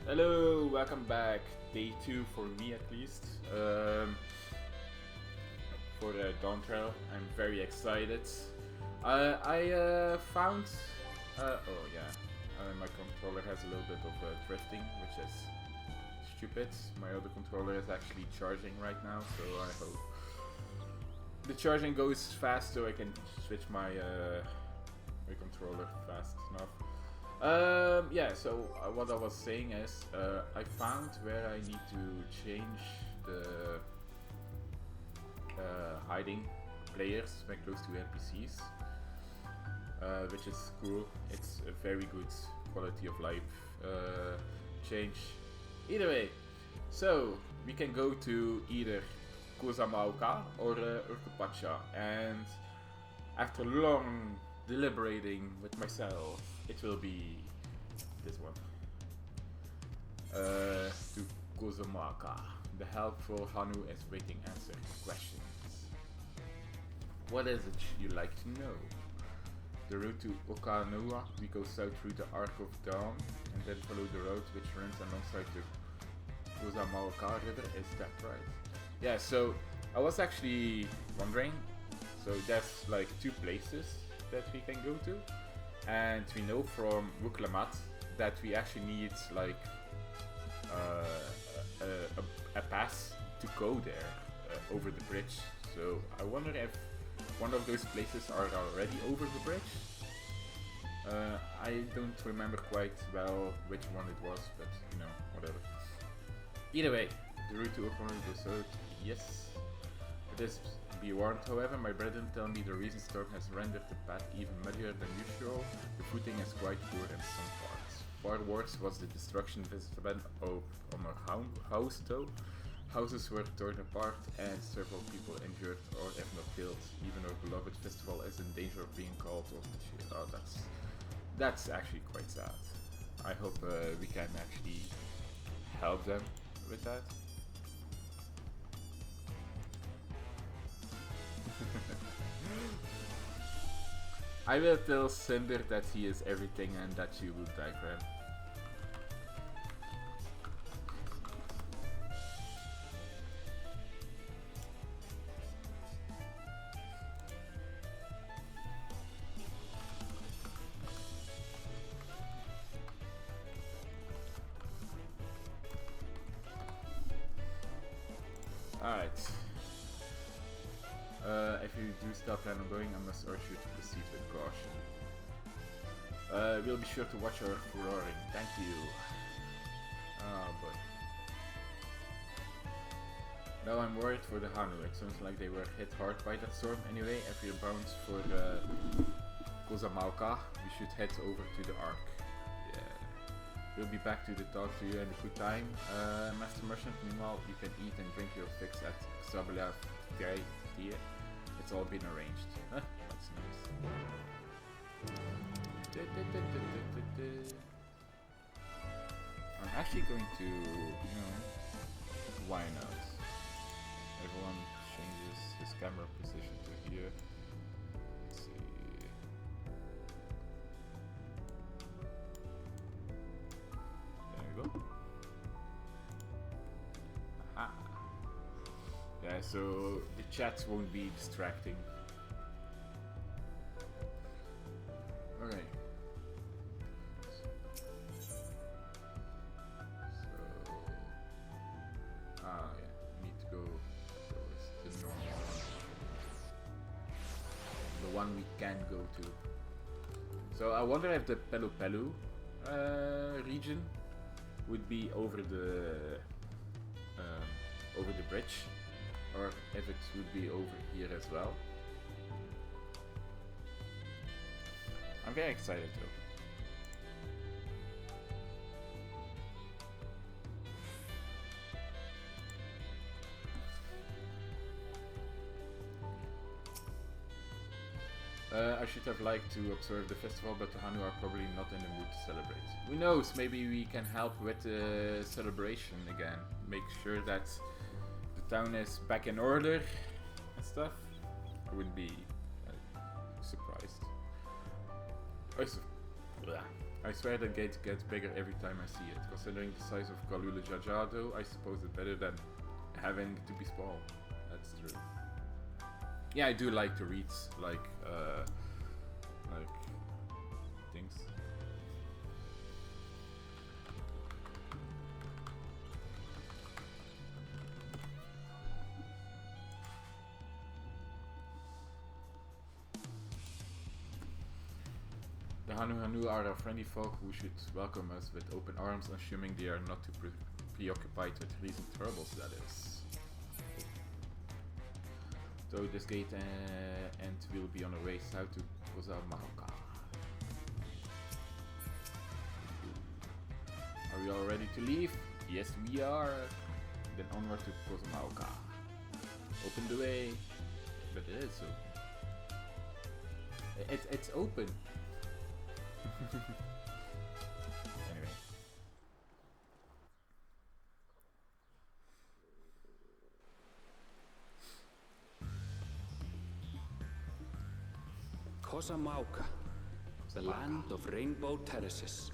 Hello, welcome back. Day 2 for me at least. For the dawntrail, I'm very excited. I found. Oh yeah, my controller has a little bit of drifting, which is stupid. My other controller is actually charging right now, so I hope the charging goes fast so I can switch my controller fast enough. Yeah, so what I was saying is, I found where I need to change the hiding players when close to NPCs, which is cool. It's a very good quality of life change. Either way, so we can go to either Kozamauka or Urkupacha, and after long deliberating with myself, it will be this one. To Kozamauka. The helpful Hanu is waiting answer questions. What is it you'd like to know? The route to Okanua, we go south through the Arc of Dawn and then follow the road which runs alongside the Kozamauka River, is that right? Yeah, so I was actually wondering, so there's like 2 places that we can go to, and we know from Wuklamat that we actually need like a pass to go there over the bridge. So I wonder if one of those places are already over the bridge. I don't remember quite well which one it was, but you know, whatever. Either way, the route to Okanua goes south, yes. It is be warned, however, my brethren tell me the recent storm has rendered the path even muddier than usual. The footing is quite poor in some parts. Far worse was the destruction visible on our house though. Houses were torn apart and several people injured or if not killed. Even our beloved festival is in danger of being called off the ship. Oh, that's actually quite sad. I hope we can actually help them with that. I will tell Cinder that he is everything and that you will die for him. Alright. If you do still plan on going, I must urge you to proceed with caution. We'll be sure to watch our roaring. Thank you. Oh boy. Now I'm worried for the Hanu. It sounds like they were hit hard by that storm. Anyway, if you're bound for Kozamauka, we should head over to the Ark. Yeah. We'll be back to talk to you in a good time. Master Merchant, meanwhile, you can eat and drink your fix at Sablia Tia. It's all been arranged. Huh? That's nice. I'm actually going to, you know, why not? Everyone changes his camera position to here. Let's see. There we go. Aha. Yeah, so the chats won't be distracting. Alright. So... yeah, need to go towards the normal one. The one we can go to. So I wonder if the Pelu Pelu region would be over the bridge, or if it would be over here as well. I'm very excited though. I should have liked to observe the festival, but the Hanu are probably not in the mood to celebrate. Who knows, maybe we can help with the celebration again. Make sure that the town is back in order and stuff. I wouldn't be surprised. I swear the gate gets bigger every time I see it. Considering the size of Galula Jajado, I suppose it's better than having to be small. That's true. Yeah, I do like to read like things. The hanuhanu are our friendly folk who should welcome us with open arms, assuming they are not too preoccupied with recent troubles, that is. So this gate and we'll be on our way south to Kozamauka. Are we all ready to leave? Yes, we are. Then onward to Kozamauka. Open the way. But it is open. It's open. Anyway. Kozamauka, the land of rainbow terraces.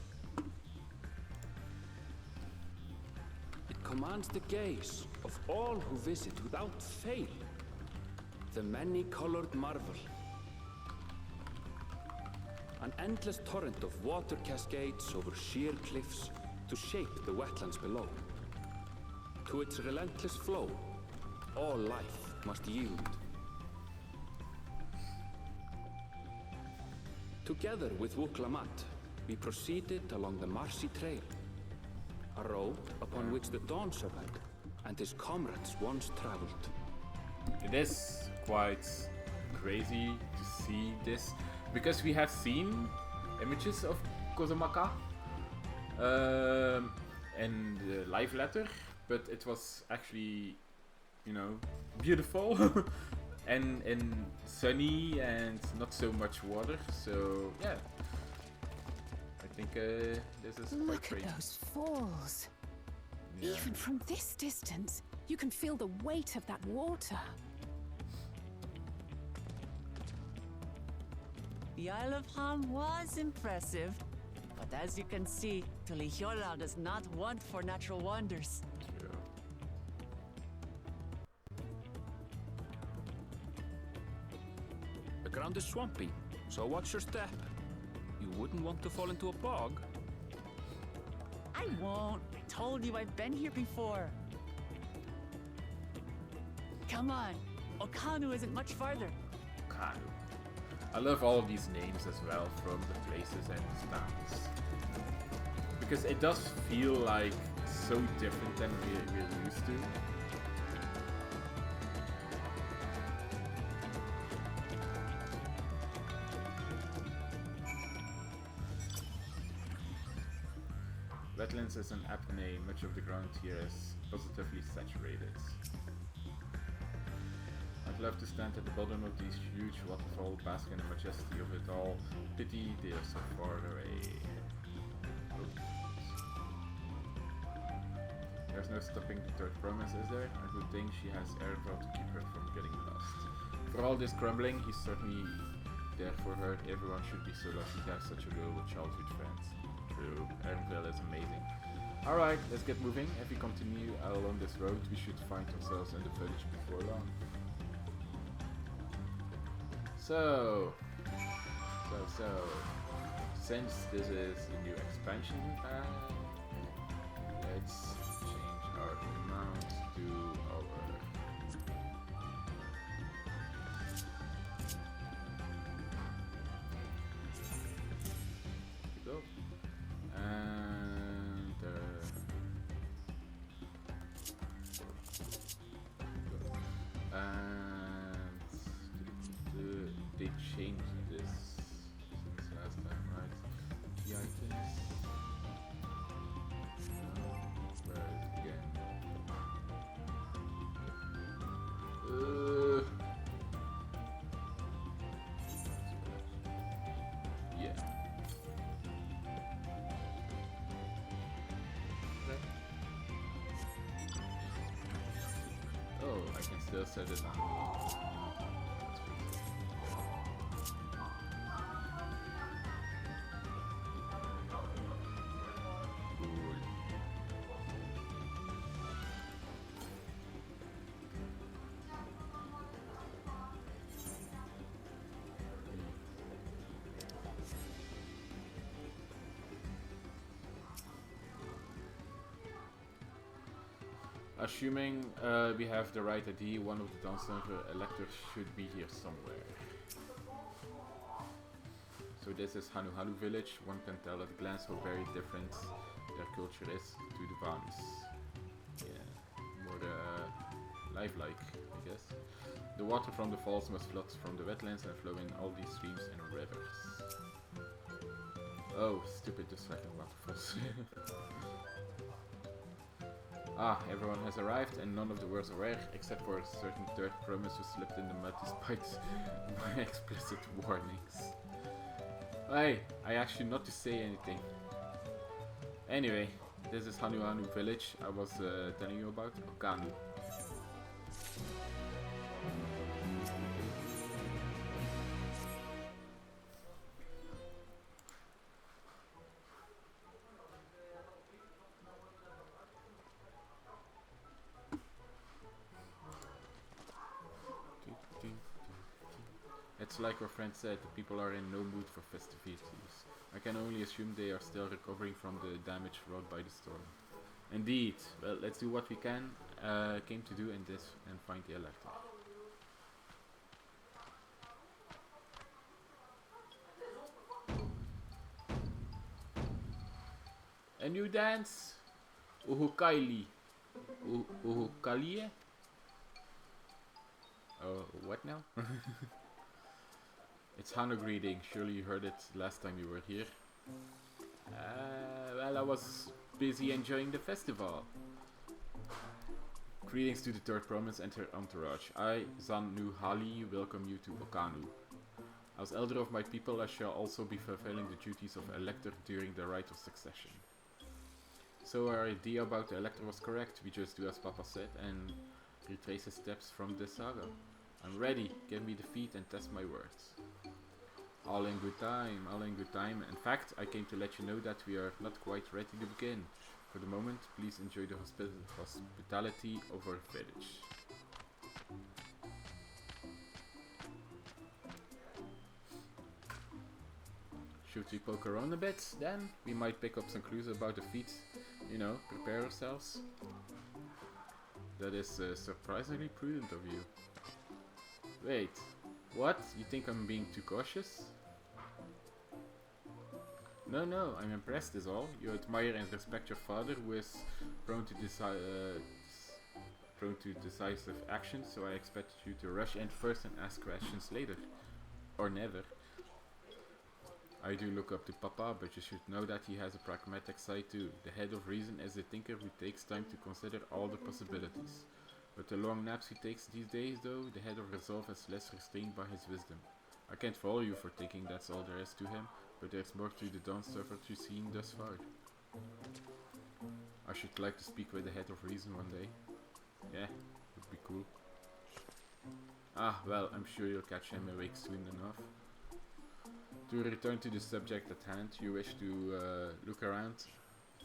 It commands the gaze of all who visit without fail. The many-colored marvel. An endless torrent of water cascades over sheer cliffs to shape the wetlands below. To its relentless flow, all life must yield. Together with Wuklamat, we proceeded along the Marcy Trail, a road upon which the Dawn Serpent and his comrades once traveled. It is quite crazy to see this, because we have seen images of Kozamauka and the live letter, but it was actually, you know, beautiful and sunny and not so much water. So yeah, I think this is quite Look great. at those falls. Yeah. Even from this distance, you can feel the weight of that water. The Isle of Ham was impressive, but as you can see, Tulihiola does not want for natural wonders. True. The ground is swampy, so watch your step. You wouldn't want to fall into a bog. I won't. I told you I've been here before. Come on. Okanu isn't much farther. Kanu. I love all of these names as well from the places and the towns, because it does feel like so different than we're used to. Wetlands is an apt name. Much of the ground here is positively saturated. I'd love to stand at the bottom of these huge waterfall, bask in the majesty of it all. Pity they are so far away. There's no stopping the third promise, is there? A good thing she has Erebor to keep her from getting lost. For all this grumbling, he's certainly there for her. Everyone should be so lucky to have such a girl with childhood friends. True, Erebor is amazing. Alright, let's get moving. If we continue along this road, we should find ourselves in the village before long. So, since this is a new expansion pack, let's change our amount to our go. And they changed this since last time, right? The items. Where is it again? Yeah. Oh, I can still set it on. That's pretty cool. Assuming we have the right ID, one of the dawntrail electors should be here somewhere. So this is Hanuhanu village. One can tell at a glance how very different their culture is to the Vanis. Yeah, more lifelike, I guess. The water from the falls must flood from the wetlands and flow in all these streams and rivers. Oh, stupid distracting waterfalls. Ah, everyone has arrived and none of the words are rare, except for a certain third promise who slipped in the mud despite my explicit warnings. Hey, I asked you not to say anything. Anyway, this is Hanuhanu village I was telling you about, Okanu. It's like our friend said, the people are in no mood for festivities. I can only assume they are still recovering from the damage wrought by the storm. Indeed. Well, let's do what we came to do in this and find the elector. A new dance? Uhukaili. Uhukalie? Oh, what now? It's Hanu greeting. Surely you heard it last time you were here. Well, I was busy enjoying the festival. Greetings to the third province and her entourage. I, Zanu Hali, welcome you to Okanu. As elder of my people, I shall also be fulfilling the duties of elector during the rite of succession. So our idea about the elector was correct. We just do as Papa said and retrace his steps from this saga. I'm ready. Give me the feet and test my words. All in good time, all in good time. In fact, I came to let you know that we are not quite ready to begin. For the moment, please enjoy the hospitality of our village. Should we poke around a bit then? We might pick up some clues about the feet. You know, prepare ourselves. That is surprisingly prudent of you. Wait, what? You think I'm being too cautious? No, I'm impressed is all. You admire and respect your father who is prone to decisive action, so I expected you to rush in first and ask questions later. Or never. I do look up to Papa, but you should know that he has a pragmatic side too. The head of reason is a thinker who takes time to consider all the possibilities. With the long naps he takes these days though, the head of resolve is less restrained by his wisdom. I can't follow you for thinking that's all there is to him, but there's more to the dawn suffered you've seen thus far. I should like to speak with the head of reason one day. Yeah, would be cool. Ah, well, I'm sure you'll catch him awake soon enough. To return to the subject at hand, you wish to look around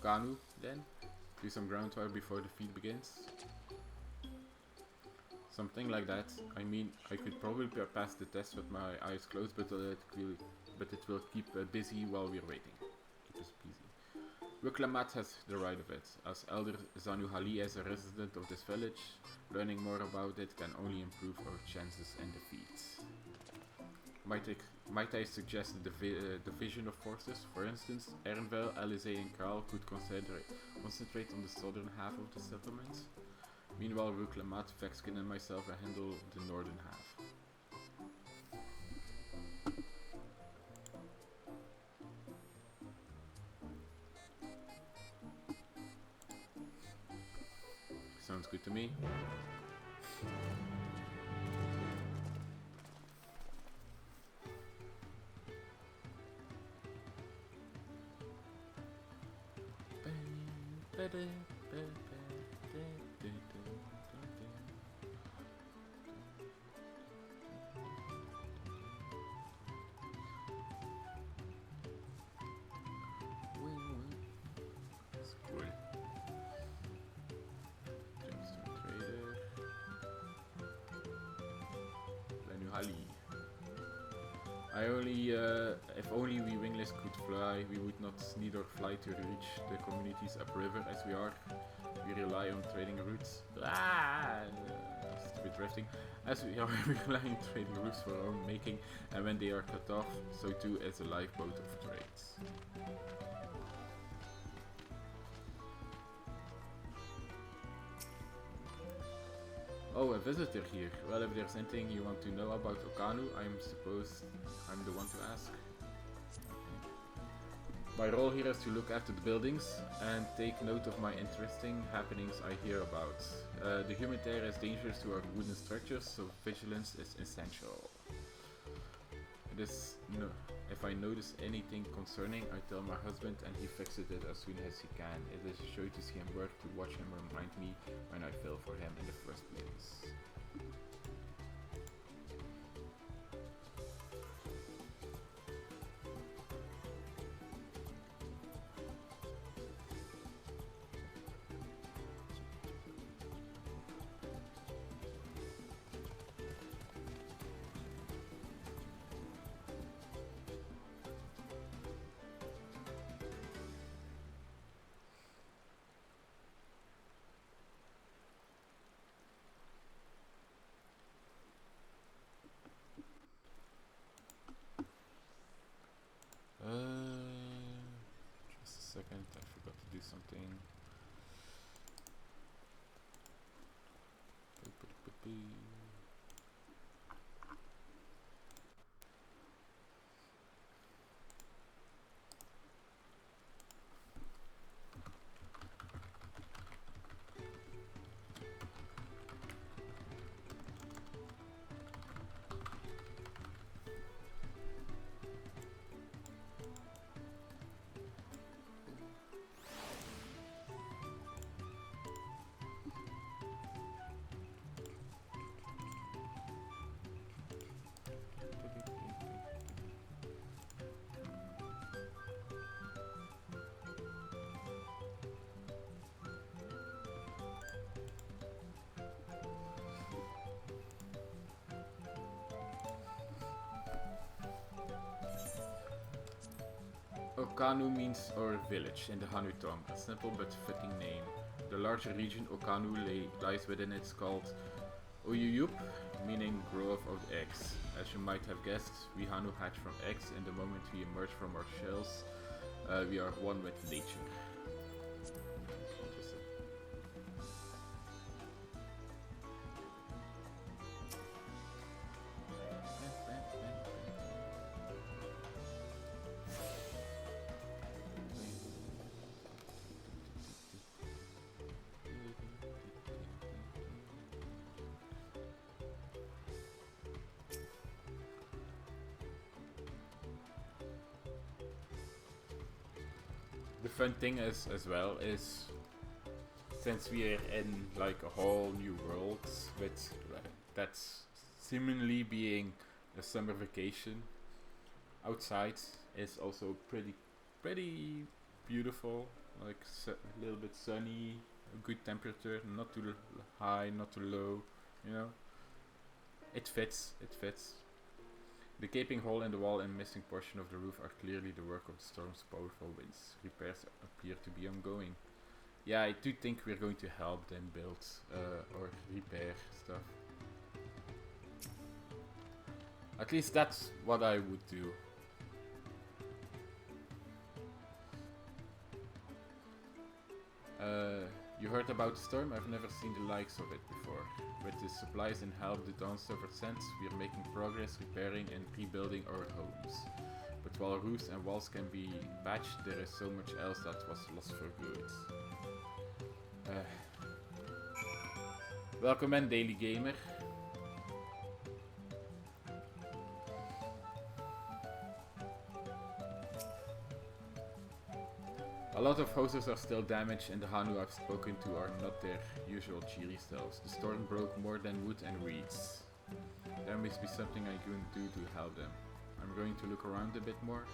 Kanu then? Do some groundwork before the feed begins? Something like that. I mean, I could probably pass the test with my eyes closed, but it will keep busy while we're waiting. Keep us busy. Wuklamat has the right of it. As Elder Zanuhali is a resident of this village, learning more about it can only improve our chances and defeats. Might I suggest the division of forces? For instance, Ernvel, Alizé and Karl could concentrate on the southern half of the settlement. Meanwhile, Wuklamat, Vexkin and myself will handle the northern half. Sounds good to me. If only we wingless could fly, we would not need or fly to reach the communities upriver as we are. we rely on trading routes. Stupid drifting. As we are relying on trading routes for our own making, and when they are cut off, so too is the lifeboat of trades. Oh, a visitor here. Well, if there's anything you want to know about Okanu, I suppose I'm the one to ask. My role here is to look after the buildings and take note of my interesting happenings I hear about. The humanitarian is dangerous to our wooden structures, so vigilance is essential. If I notice anything concerning, I tell my husband and he fixes it as soon as he can. It is a joy to see him work, to watch him remind me when I fell for him in the first place. Just a second, I forgot to do something. Okanu means our village in the Hanu tongue, a simple but fitting name. The larger region Okanu lies within it's called Oyuyup, meaning grove of eggs. As you might have guessed, we Hanu hatch from eggs, and the moment we emerge from our shells, we are one with nature. The fun thing is, as well, is since we are in like a whole new world with that's seemingly being a summer vacation, outside is also pretty beautiful, like a little bit sunny, a good temperature, not too high, not too low, you know. It fits. The gaping hole in the wall and missing portion of the roof are clearly the work of the storm's powerful winds. Repairs appear to be ongoing. Yeah, I do think we're going to help them build or repair stuff. At least that's what I would do. You heard about the storm? I've never seen the likes of it before. With the supplies and help the Dawn Silver sent, we are making progress repairing and rebuilding our homes. But while roofs and walls can be patched, there is so much else that was lost for good. Welcome in, Daily Gamer. A lot of houses are still damaged, and the Hanu I've spoken to are not their usual cheery selves. The storm broke more than wood and reeds. There must be something I can do to help them. I'm going to look around a bit more.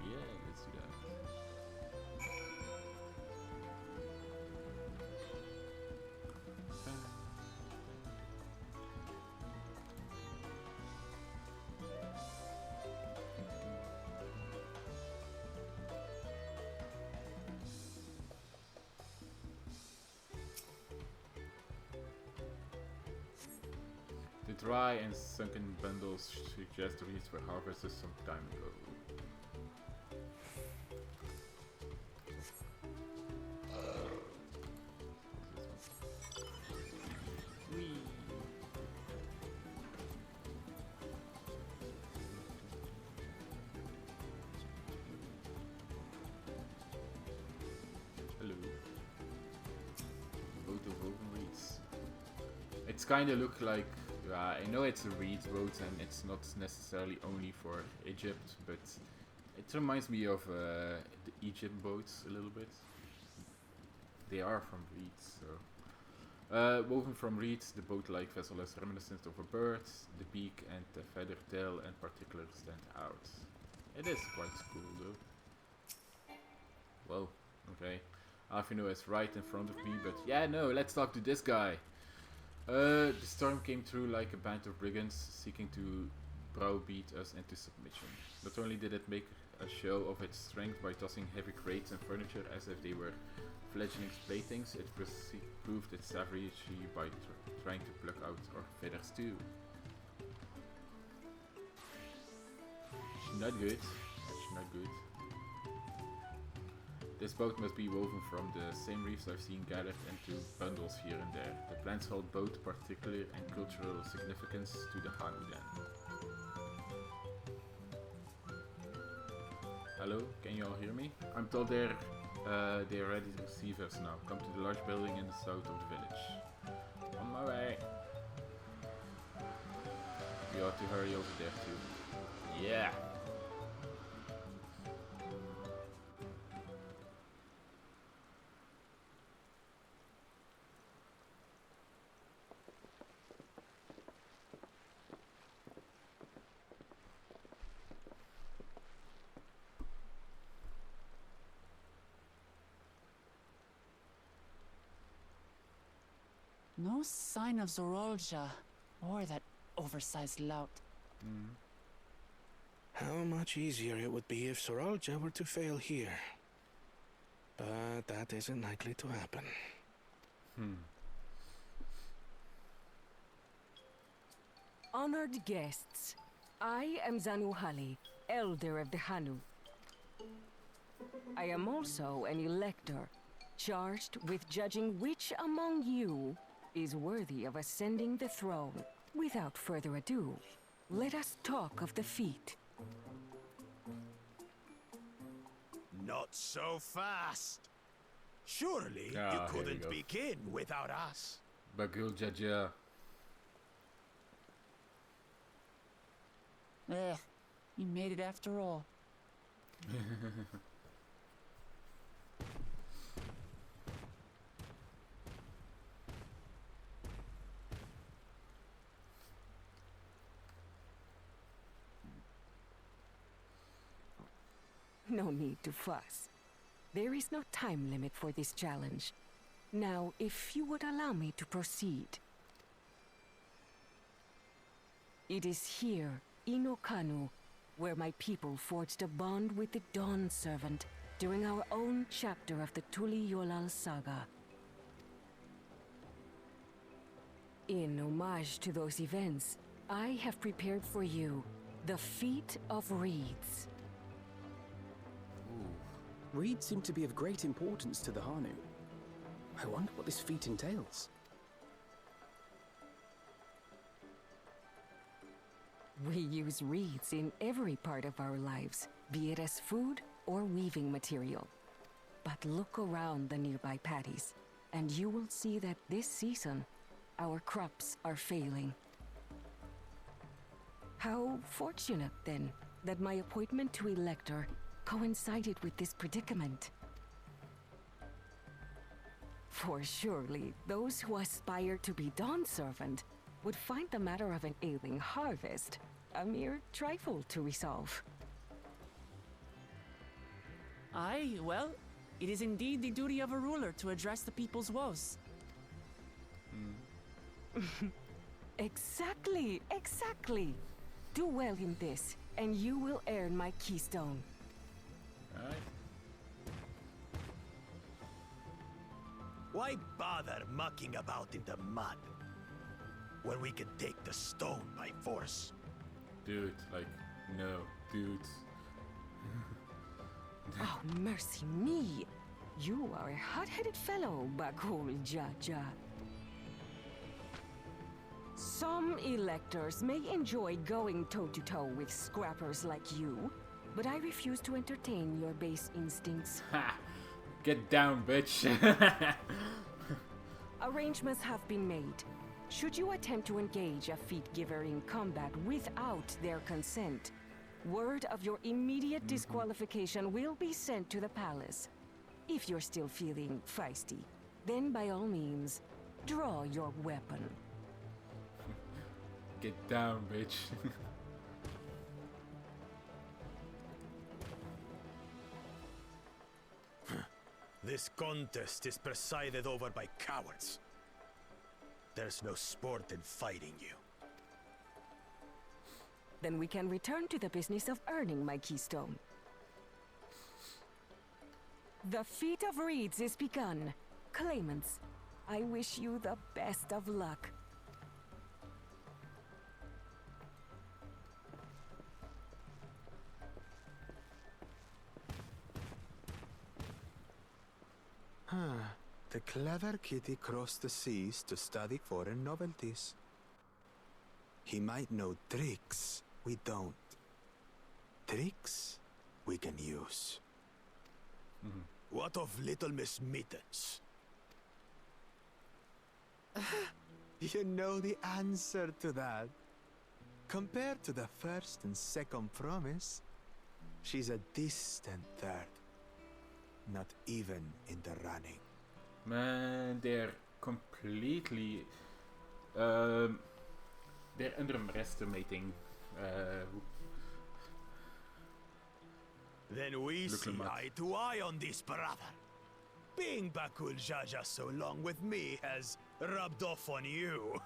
Yeah, let's do that. The dry and sunken bundles suggest the reeds were harvested some time ago. It's kind of look like, I know it's a reed boat and it's not necessarily only for Egypt, but it reminds me of the Egypt boats a little bit. They are from reeds, so. Woven from reeds, the boat-like vessel is reminiscent of a bird. The beak and the feather tail in particular stand out. It is quite cool though. Whoa, okay. Hanuhanu is right in front of me, but yeah, no, let's talk to this guy. The storm came through like a band of brigands seeking to browbeat us into submission. Not only did it make a show of its strength by tossing heavy crates and furniture as if they were fledgling playthings, it proved its savagery by trying to pluck out our feathers too. Not good. That's not good. This boat must be woven from the same reefs I've seen gathered into bundles here and there. The plants hold both particular and cultural significance to the Hanu then. Hello, can you all hear me? I'm told they're ready to receive us now. Come to the large building in the south of the village. On my way. We ought to hurry over there too. Yeah! No sign of Zorolja or that oversized lout. How much easier it would be if Zorolja were to fail here. But that isn't likely to happen. Honored guests, I am Zanuhali, elder of the Hanu. I am also an elector, charged with judging which among you is worthy of ascending the throne. Without further ado, let us talk of the feat. Not so fast. Surely you Here we couldn't go. begin without us. Bagul Jaja. You made it after all. No need to fuss. There is no time limit for this challenge. Now, if you would allow me to proceed. It is here, in Okanu, where my people forged a bond with the Dawn Servant during our own chapter of the Tuli Yolal saga. In homage to those events, I have prepared for you the Feat of Reeds. Reeds seem to be of great importance to the Hanu. I wonder what this feat entails. We use reeds in every part of our lives, be it as food or weaving material. But look around the nearby paddies, and you will see that this season, our crops are failing. How fortunate, then, that my appointment to Elector coincided with this predicament. For surely, those who aspire to be Dawn Servant would find the matter of an ailing harvest a mere trifle to resolve. Aye, well, it is indeed the duty of a ruler to address the people's woes. Exactly, exactly. Do well in this, and you will earn my keystone. Alright. Why bother mucking about in the mud? when we can take the stone by force. Dude, like, no, dude. Oh, mercy me! You are a hot-headed fellow, Bakul Jaja. Some electors may enjoy going toe-to-toe with scrappers like you, but I refuse to entertain your base instincts. Ha! Get down, bitch! Arrangements have been made. Should you attempt to engage a feat giver in combat without their consent, word of your immediate disqualification will be sent to the palace. If you're still feeling feisty, then by all means, draw your weapon. Get down, bitch. This contest is presided over by cowards. There's no sport in fighting you. Then we can return to the business of earning my keystone. The feat of reeds is begun. Claimants, I wish you the best of luck. The clever kitty crossed the seas to study foreign novelties. He might know tricks we don't. Tricks we can use. What of Little Miss Mittens? You know the answer to that. Compared to the first and second promise, she's a distant third. Not even in the running. Man, they're completely... they're underestimating... Then we Look see at Matt. eye to eye on this, brother. Being Bakul Jaja so long with me has rubbed off on you.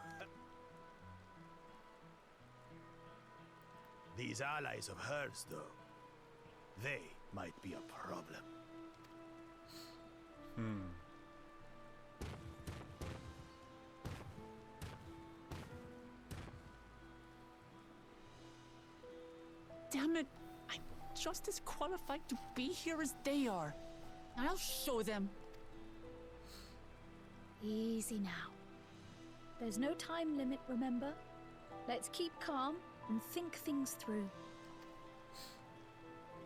These allies of hers, though, they might be a problem. Damn it! I'm just as qualified to be here as they are. I'll show them. Easy now. There's no time limit, remember? Let's keep calm and think things through.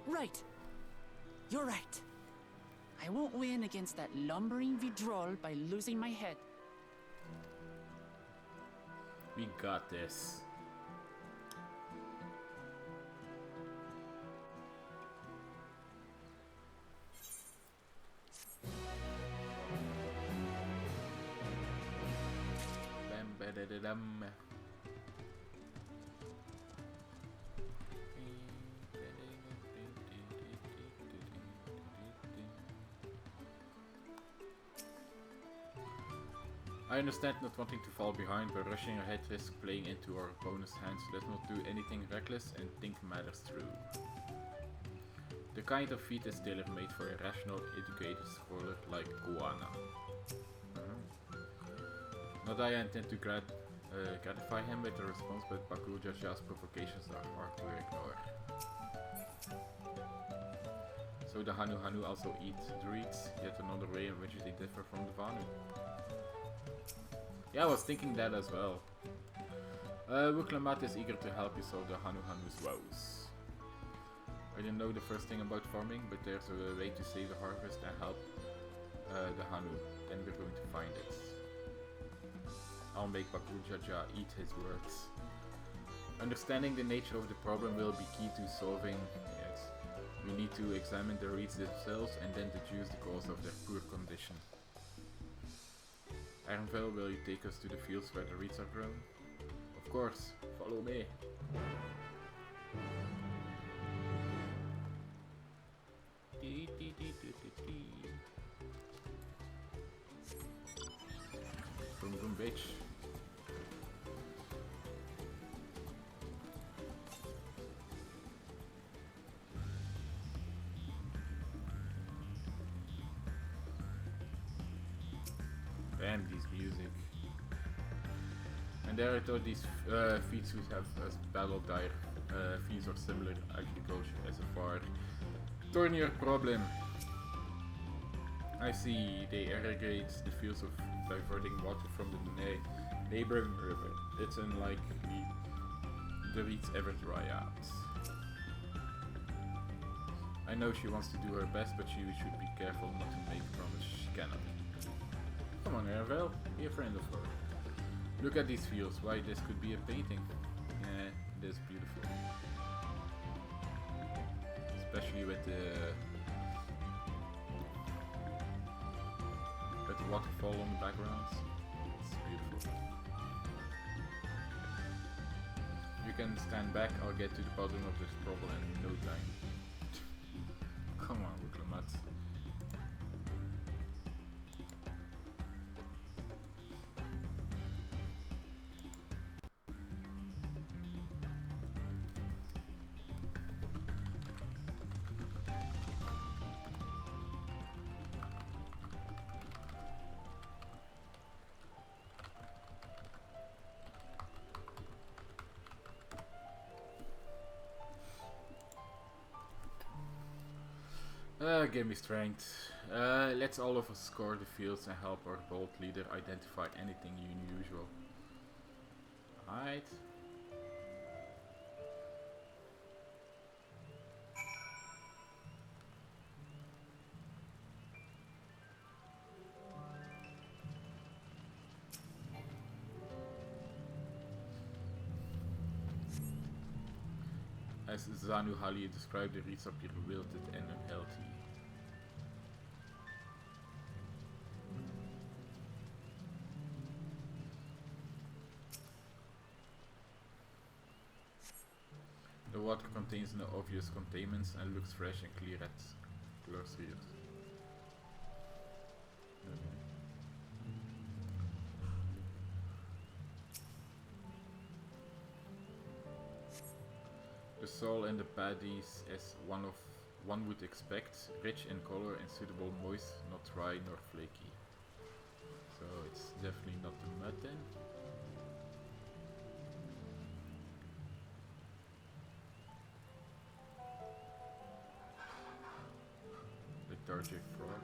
Right. You're right. I won't win against that lumbering Vidrol by losing my head. We got this. Bam, ba-da-da-dum. I understand not wanting to fall behind, but rushing ahead risks playing into our opponent's hands. Let's not do anything reckless and think matters through. The kind of feat is tailor-made for a rational, educated scholar like Guana. Not that I intend to gratify him with a response, but Bakul Jaja's provocations are hard to ignore. So the hanuhanu also eat druids, yet another way in which they differ from the Vanu. Yeah, I was thinking that as well. Wuklamat is eager to help you solve the hanuhanu's woes. I didn't know the first thing about farming, but there's a way to save the harvest and help the hanu. Then we're going to find it. I'll make Bakul Jaja eat his words. Understanding the nature of the problem will be key to solving it. We need to examine the reeds themselves and then deduce the cause of their poor condition. Ironvale, will you take us to the fields where the reeds are grown? Of course, follow me. Boom boom bitch. Damn, these music. And there I thought these feats would have as battle dire feats or similar agriculture as a far thornier problem. I see they irrigate the fields of diverting water from the neighboring river. It's unlikely the reeds ever dry out. I know she wants to do her best, but she should be careful not to make a promise she cannot. Come on, Aravel, be a friend of her. Look at these fields. Why, this could be a painting. Yeah, it is beautiful. Especially with the waterfall on the background. It's beautiful. You can stand back. I'll get to the bottom of this problem in no time. Come on, Wicklamat. Give me strength. Let's all of us score the fields and help our bold leader identify anything unusual. Alright. As Zanuhali described, the reeds appear wilted and unhealthy. The water contains no obvious contaminants and looks fresh and clear at close readers. The soil and the paddies, as one would expect, rich in color and suitable, moist, not dry nor flaky. So it's definitely not the mud then. Lethargic frog.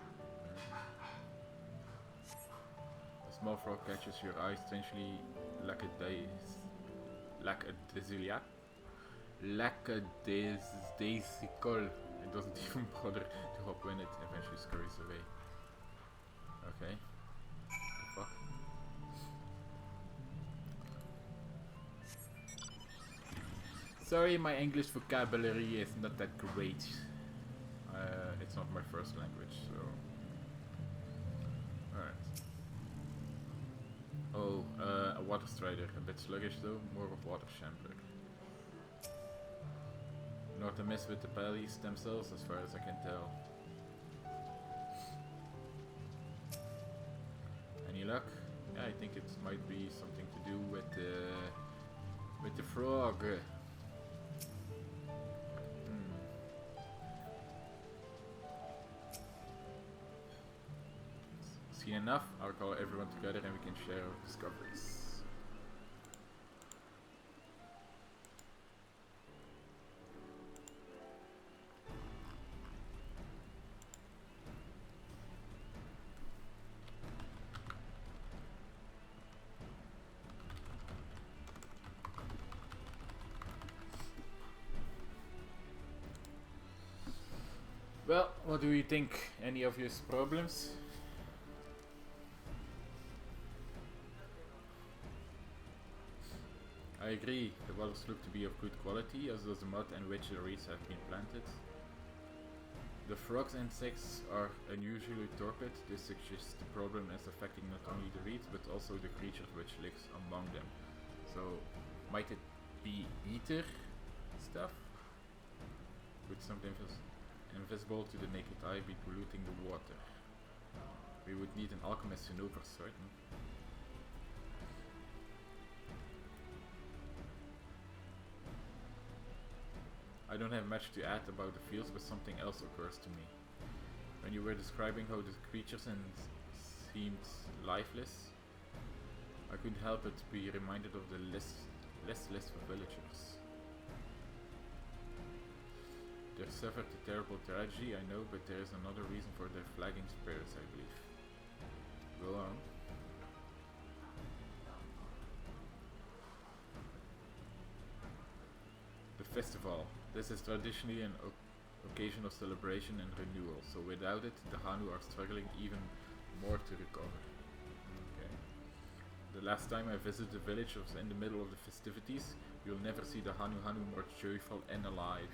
A small frog catches your eye, strangely lackadaisical. It doesn't even bother to hop when it eventually scurries away. Okay. The fuck? Sorry, my English vocabulary is not that great. It's not my first language, so... Alright. Oh, a water strider. A bit sluggish though, more of water shambler. Not to mess with the paddies themselves, as far as I can tell. Any luck? Yeah, I think it might be something to do with the frog. Seen enough? I'll call everyone together and we can share our discoveries. Well, what do you think? Any obvious problems? I agree, the waters look to be of good quality, as does the mud in which the reeds have been planted. The frogs and insects are unusually torpid. This suggests the problem is affecting not only the reeds, but also the creature which lives among them. So, might it be ether stuff? With something invisible to the naked eye be polluting the water. We would need an alchemist to know for certain. I don't have much to add about the fields, but something else occurs to me. When you were describing how the creatures seemed lifeless, I couldn't help but be reminded of the less for villagers. They suffered a terrible tragedy, I know, but there is another reason for their flagging spirits, I believe. Go on. The festival. This is traditionally an occasion of celebration and renewal, so without it, the Hanu are struggling even more to recover. Okay. The last time I visited the village was in the middle of the festivities. You'll never see the hanuhanu more joyful and alive.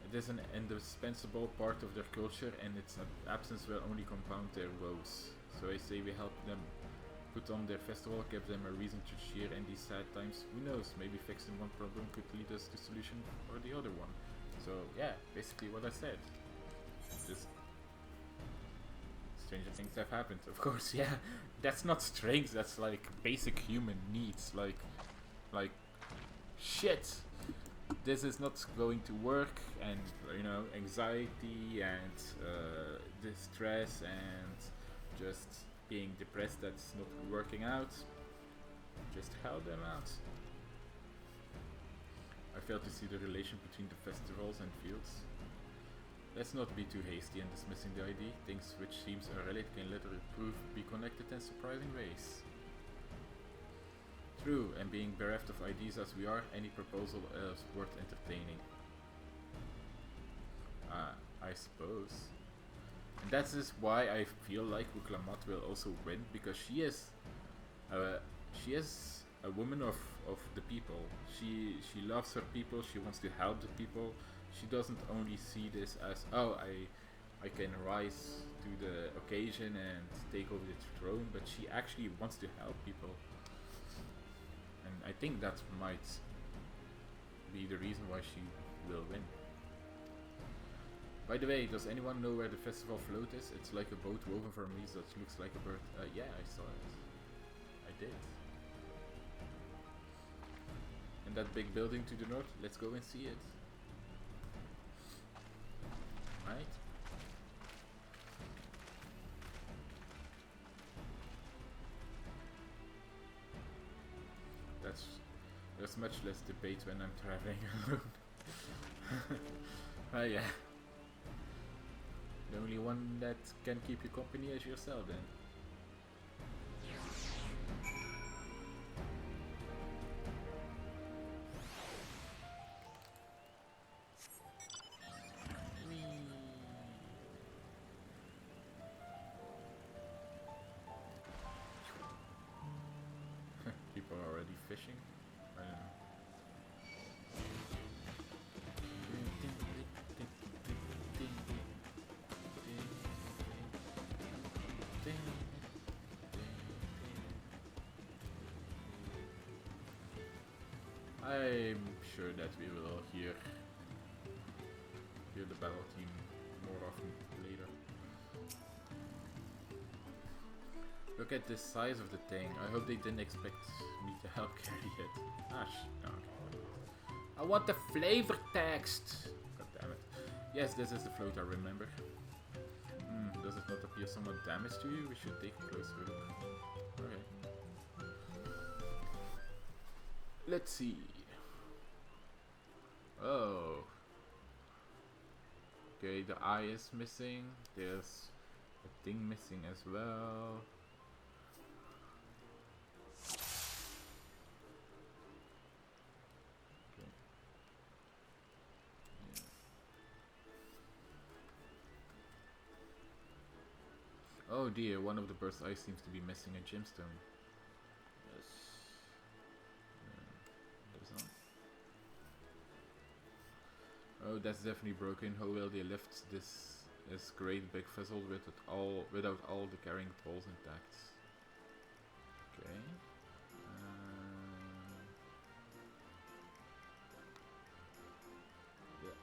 It is an indispensable part of their culture, and its absence will only compound their woes. So I say we help them put on their festival, give them a reason to cheer in these sad times. Who knows, maybe fixing one problem could lead us to solution for the other one. So yeah, basically what I said. Just stranger things have happened, of course. Yeah, that's not strange, that's like basic human needs, like shit, this is not going to work, and you know, anxiety and distress and just being depressed that's not working out. Just help them out. I fail to see the relation between the festivals and fields. Let's not be too hasty in dismissing the idea. Things which seems irrelevant can literally be connected in surprising ways. True, and being bereft of ideas as we are, any proposal is worth entertaining. I suppose. And that is why I feel like Wuklamat will also win, because she is a woman of the people. She loves her people, she wants to help the people. She doesn't only see this as, oh, I can rise to the occasion and take over the throne, but she actually wants to help people. And I think that might be the reason why she will win. By the way, does anyone know where the festival float is? It's like a boat woven from leaves that looks like a bird. Yeah, I saw it. I did. And that big building to the north, let's go and see it. Right? There's much less debate when I'm traveling alone. Yeah. The only one that can keep you company is yourself then. People are already fishing. I don't know. I'm sure that we will hear the battle team more often later. Look at the size of the thing. I hope they didn't expect me to help carry it. No, okay. I want the flavor text! God damn it. Yes, this is the float, I remember. Does it not appear somewhat damaged to you? We should take a closer look. Okay. Let's see. Oh. Okay, the eye is missing. There's a thing missing as well. Okay. Yeah. Oh dear, one of the bird's eyes seems to be missing a gemstone. Yes. Oh, that's definitely broken. How will they lift this great big vessel without all the carrying poles intact? Okay. Yeah.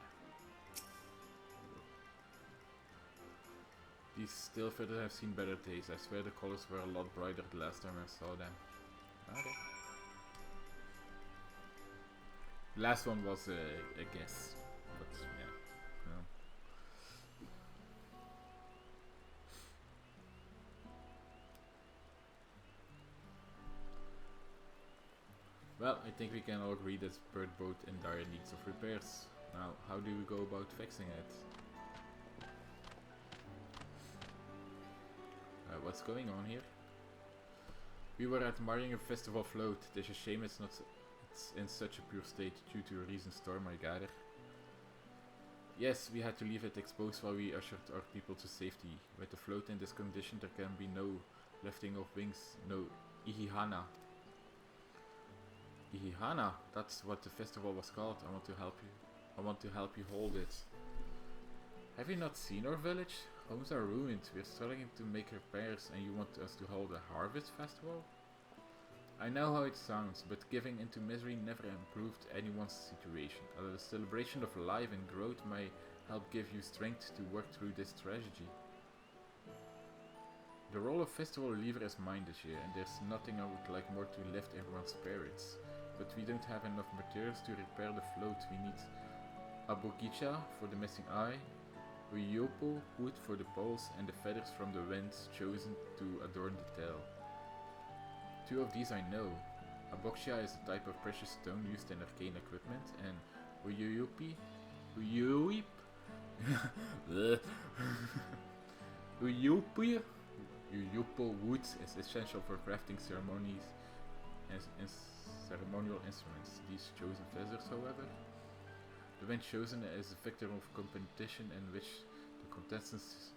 These still feathers have seen better days. I swear the colors were a lot brighter the last time I saw them. Okay. The last one was a guess. But yeah, no. Well, I think we can all agree that bird boat in dire needs of repairs. Now, how do we go about fixing it? What's going on here? We were admiring a festival float. It's a shame it's in such a pure state due to a recent storm, I gather. Yes, we had to leave it exposed while we ushered our people to safety. With the float in this condition, there can be no lifting of wings, no ihihana. Ihihana, that's what the festival was called. I want to help you. I want to help you hold it. Have you not seen our village? Homes are ruined. We're struggling to make repairs, and you want us to hold a harvest festival? I know how it sounds, but giving into misery never improved anyone's situation. A celebration of life and growth may help give you strength to work through this tragedy. The role of festival leader is mine this year, and there's nothing I would like more to lift everyone's spirits. But we don't have enough materials to repair the float. We need abogicha for the missing eye, uyopo wood for the poles, and the feathers from the winds chosen to adorn the tail. 2 of these I know. Aboxia is a type of precious stone used in arcane equipment, and uyopo wood is essential for crafting ceremonies and ceremonial instruments. These chosen feathers, however, the wind chosen is a victim of competition in which the contestants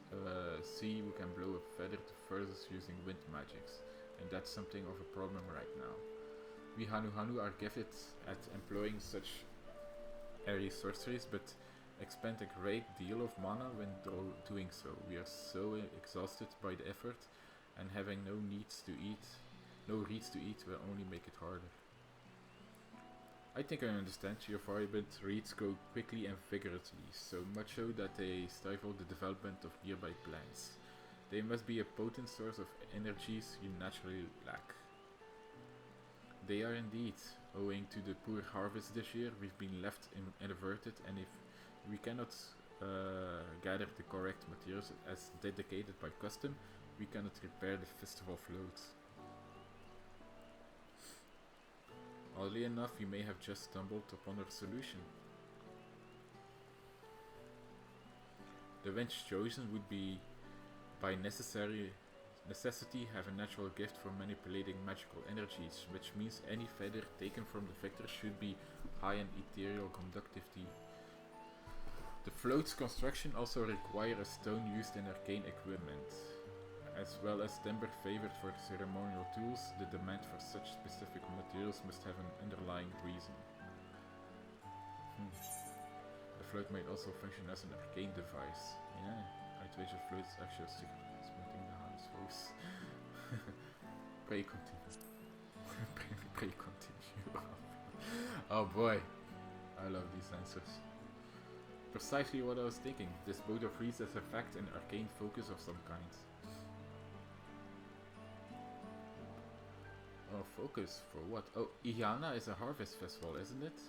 see who can blow a feather the furthest using wind magics. And that's something of a problem right now. We hanuhanu are gifted at employing such airy sorceries, but expend a great deal of mana when doing so. We are so exhausted by the effort, and having no reeds to eat will only make it harder. I think I understand your vibe, but reeds grow quickly and vigorously, so much so that they stifle the development of nearby plants. They must be a potent source of energies you naturally lack. They are indeed. Owing to the poor harvest this year, we've been left inverted, and if we cannot gather the correct materials as dedicated by custom, we cannot repair the festival float. Oddly enough, we may have just stumbled upon a solution. The wench chosen would be by necessity have a natural gift for manipulating magical energies, which means any feather taken from the victor should be high in ethereal conductivity. The float's construction also requires a stone used in arcane equipment. As well as timber favored for ceremonial tools, the demand for such specific materials must have an underlying reason. The float might also function as an arcane device. Yeah. Which of floats actually splitting the house house. Pray continue. Pray continue. Oh boy. I love these answers. Precisely what I was thinking. This boat of reeds has in fact an arcane focus of some kind. Oh, focus for what? Oh, Ihana is a harvest festival, isn't it?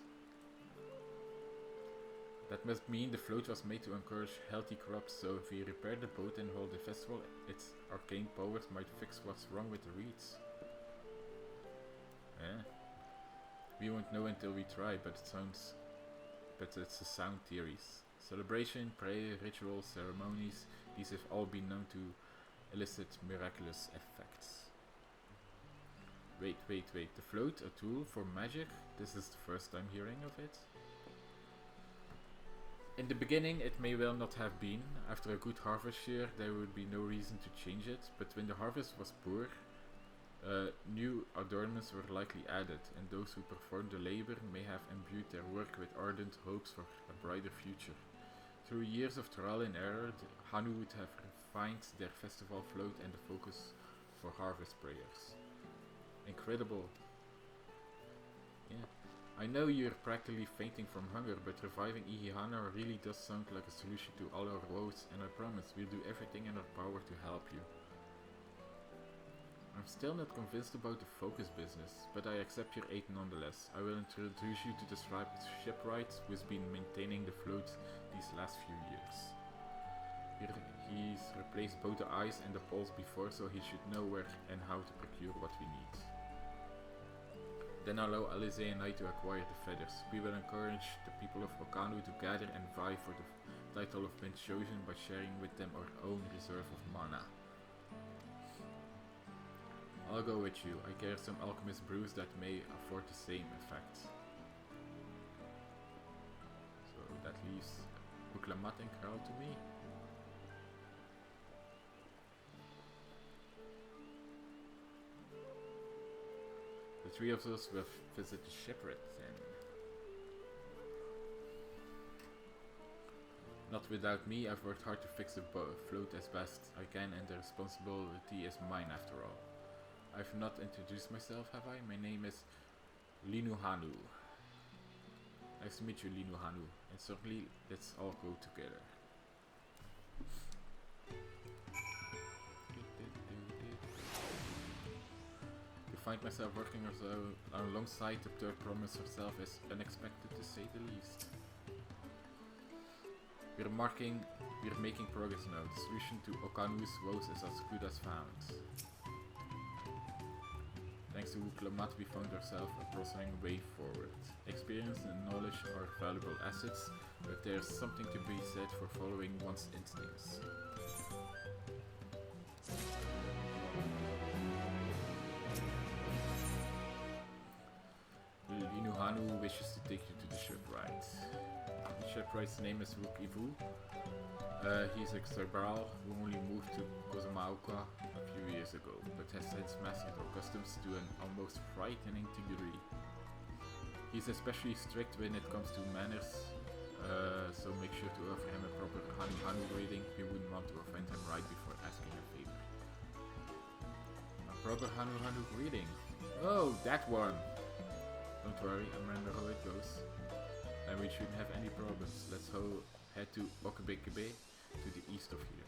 That must mean the float was made to encourage healthy crops, so if we repair the boat and hold the festival, its arcane powers might fix what's wrong with the reeds. Yeah. We won't know until we try, but it's a sound theories. Celebration, prayer, rituals, ceremonies, these have all been known to elicit miraculous effects. Wait. The float, a tool for magic? This is the first time hearing of it. In the beginning, it may well not have been. After a good harvest year, there would be no reason to change it, but when the harvest was poor, new adornments were likely added, and those who performed the labor may have imbued their work with ardent hopes for a brighter future. Through years of trial and error, the Hanu would have refined their festival float and the focus for harvest prayers. Incredible. Yeah. I know you're practically fainting from hunger, but reviving Ihihana really does sound like a solution to all our woes, and I promise we'll do everything in our power to help you. I'm still not convinced about the focus business, but I accept your aid nonetheless. I will introduce you to the striped shipwright who has been maintaining the float these last few years. He's replaced both the eyes and the poles before, so he should know where and how to procure what we need. Then allow Alize and I to acquire the feathers. We will encourage the people of Hanuhanu to gather and vie for the title of Prince Chosen by sharing with them our own reserve of mana. I'll go with you. I carry some alchemist brews that may afford the same effect. So that leaves Buklamat and Kral to me. The three of us will visit the shipwreck then. Not without me. I've worked hard to fix the float as best I can, and the responsibility is mine after all. I've not introduced myself, have I? My name is Hanuhanu. Nice to meet you, Hanuhanu. And certainly, let's all go together. To find myself working alongside the third promise herself is unexpected, to say the least. We're making progress now. The solution to Okanu's woes is as good as found. Thanks to Wuklamat, we found ourselves a promising way forward. Experience and knowledge are valuable assets, but there's something to be said for following one's instincts. Hanuhanu wishes to take you to the shipwright. The shipwright's name is XIV. He's a Xibral who only moved to Kozamauka a few years ago, but has since mastered our customs to an almost frightening degree. He's especially strict when it comes to manners, so make sure to offer him a proper hanuhanu greeting. We wouldn't want to offend him right before asking a favor. A proper hanuhanu greeting? Oh, that one! Don't worry, I remember how it goes. And we shouldn't have any problems. Let's head to Okebekebe, to the east of here.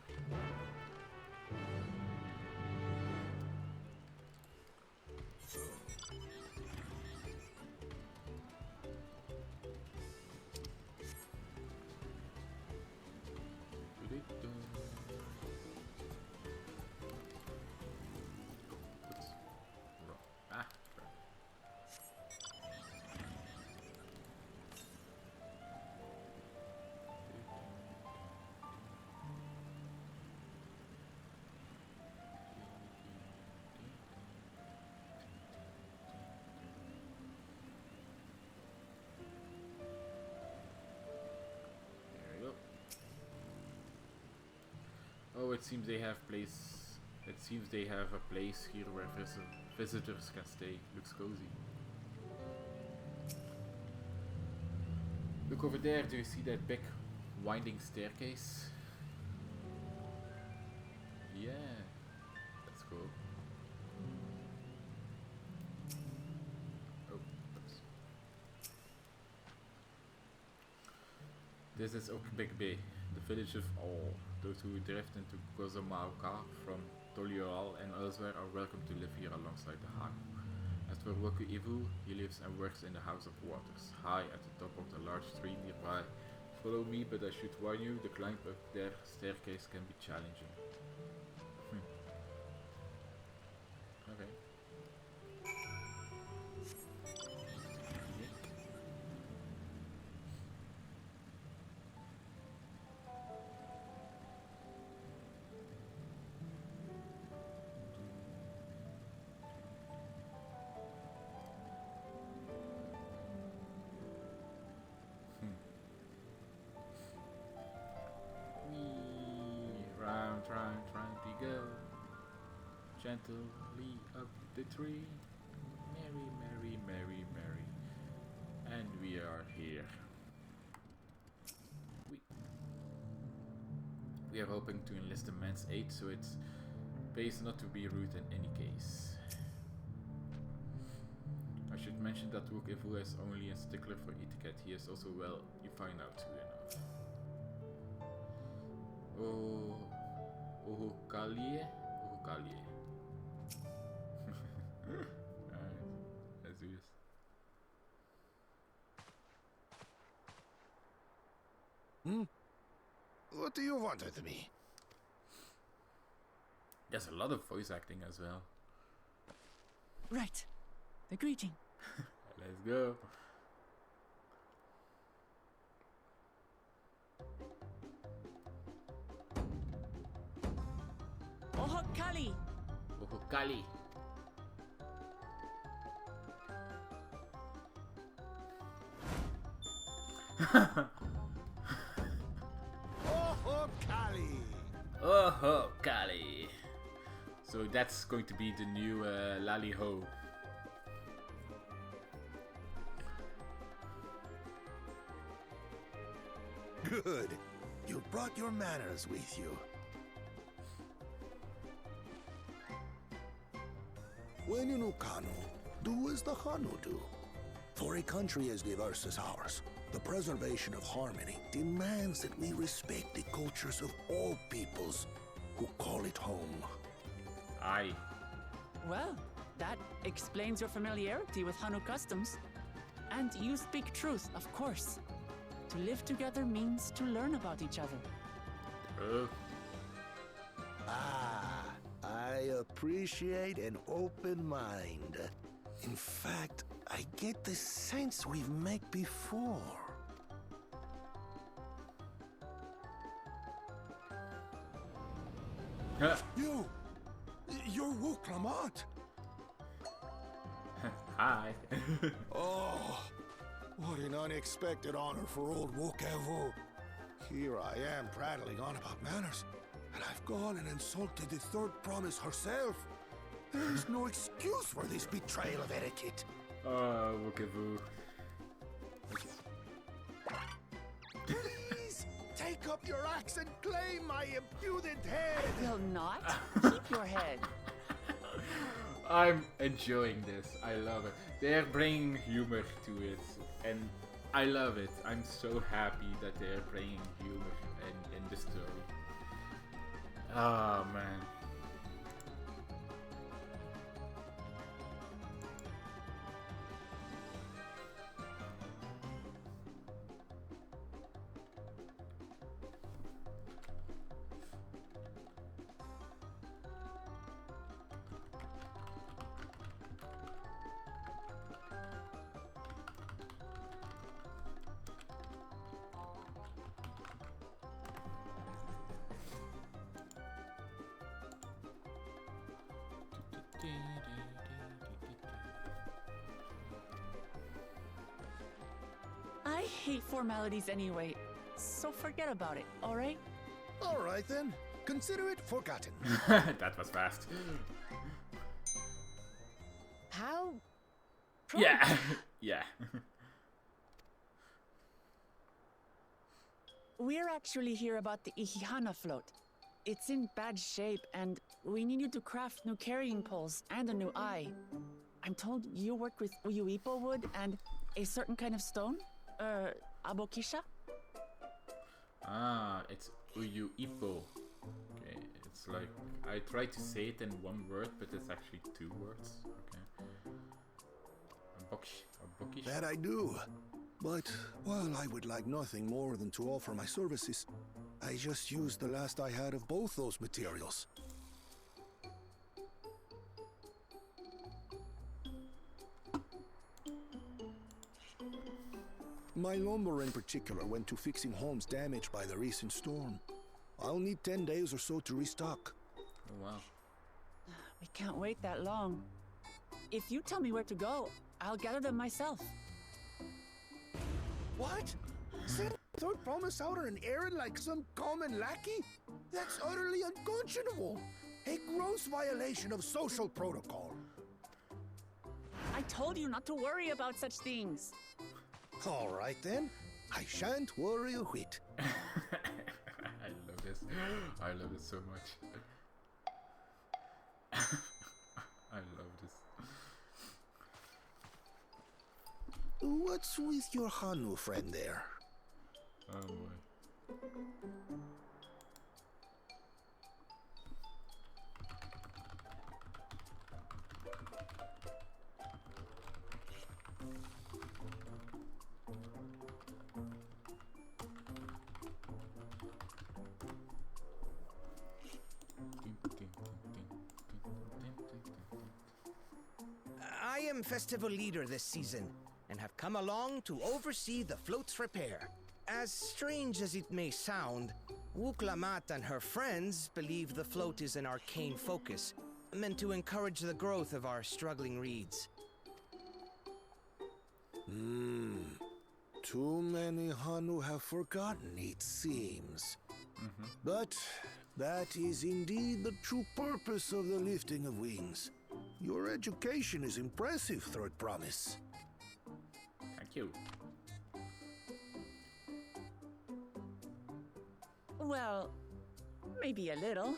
Oh, it seems they have a place here where visitors can stay. Looks cozy. Look over there. Do you see that big winding staircase? Yeah, that's cool. Oh, oops. This is Okebekebe, the village of all. Those who drift into Kozamauka from Tolioral and elsewhere are welcome to live here alongside the Hanu. As for XIV, he lives and works in the House of Waters, high at the top of the large tree nearby. Follow me, but I should warn you, the climb up their staircase can be challenging. Okay. Trying to go gently up the tree. Merry, merry, merry, merry. And we are here. We are hoping to enlist a man's aid, so it pays not to be rude in any case. I should mention that XIV is only a stickler for etiquette. He is also well, you find out soon enough. Oh. Uhukalie. Alright, let's do this. What do you want with me? There's a lot of voice acting as well. Right. The greeting. Let's go. Oho Kali! Oho Kali. Oh, Kali! Oho Kali. So that's going to be the new Lally Ho. Good. You brought your manners with you. When you know Kanu, do as the Hanu do. For a country as diverse as ours, the preservation of harmony demands that we respect the cultures of all peoples who call it home. Aye. Well, that explains your familiarity with Hanu customs. And you speak truth, of course. To live together means to learn about each other. Oh. Ah, I appreciate an open mind. In fact, I get the sense we've met before. You're Wu Clamant. Hi. Oh, what an unexpected honor for old Wokevu. Here I am prattling on about manners, and I've gone and insulted the third promise herself. There's no excuse for this betrayal of etiquette. Oh, Wokevu. Please, take up your axe and claim my impudent head. Will not? Keep your head. I'm enjoying this. I love it. They're bringing humor to it, and I love it. I'm so happy that they're bringing humor in the story. Oh man. I hate formalities anyway, so forget about it, alright? All right then, consider it forgotten. That was fast. How? Yeah. Yeah. We're actually here about the Ihihana float. It's in bad shape, and we need you to craft new carrying poles and a new eye. I'm told you worked with Uyuipo wood and a certain kind of stone? Abokisha? Ah, it's Uyu Ipo. Okay, it's like I tried to say it in one word, but it's actually two words. Okay. Abokish. That I do. But while I would like nothing more than to offer my services, I just used the last I had of both those materials. My lumber in particular went to fixing homes damaged by the recent storm. I'll need 10 days or so to restock. Oh wow. We can't wait that long. If you tell me where to go, I'll gather them myself. What? Send third promise out on an errand like some common lackey? That's utterly unconscionable. A gross violation of social protocol. I told you not to worry about such things. All right then. I shan't worry a whit. I love this. I love it so much. I love this. What's with your Hanu friend there? Oh boy. I am festival leader this season, and have come along to oversee the float's repair. As strange as it may sound, Wuklamat and her friends believe the float is an arcane focus, meant to encourage the growth of our struggling reeds. Too many Hanu have forgotten, it seems. But that is indeed the true purpose of the lifting of wings. Your education is impressive, Third Promise. Thank you. Well, maybe a little.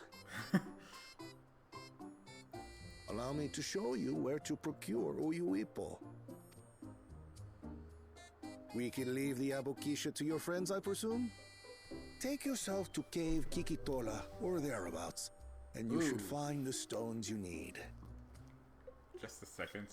Allow me to show you where to procure Uyuipo. We can leave the Abokisha to your friends, I presume? Take yourself to Cave Kikitola, or thereabouts, and you should find the stones you need. Just a second.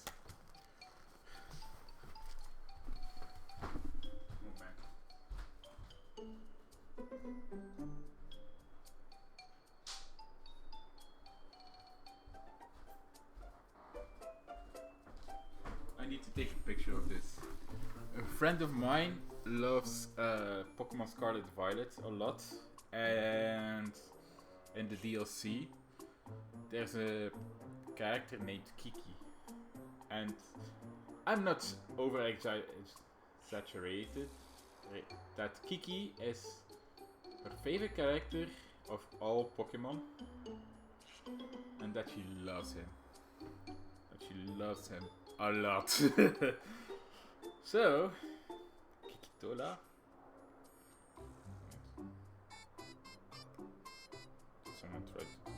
I need to take a picture of this. A friend of mine loves Pokemon Scarlet Violet a lot, and in the DLC there's a character named Kiki, and I'm not over exaggerated that Kiki is her favorite character of all Pokemon, and that she loves him. That she loves him a lot. So, Kikitola. Someone tried to do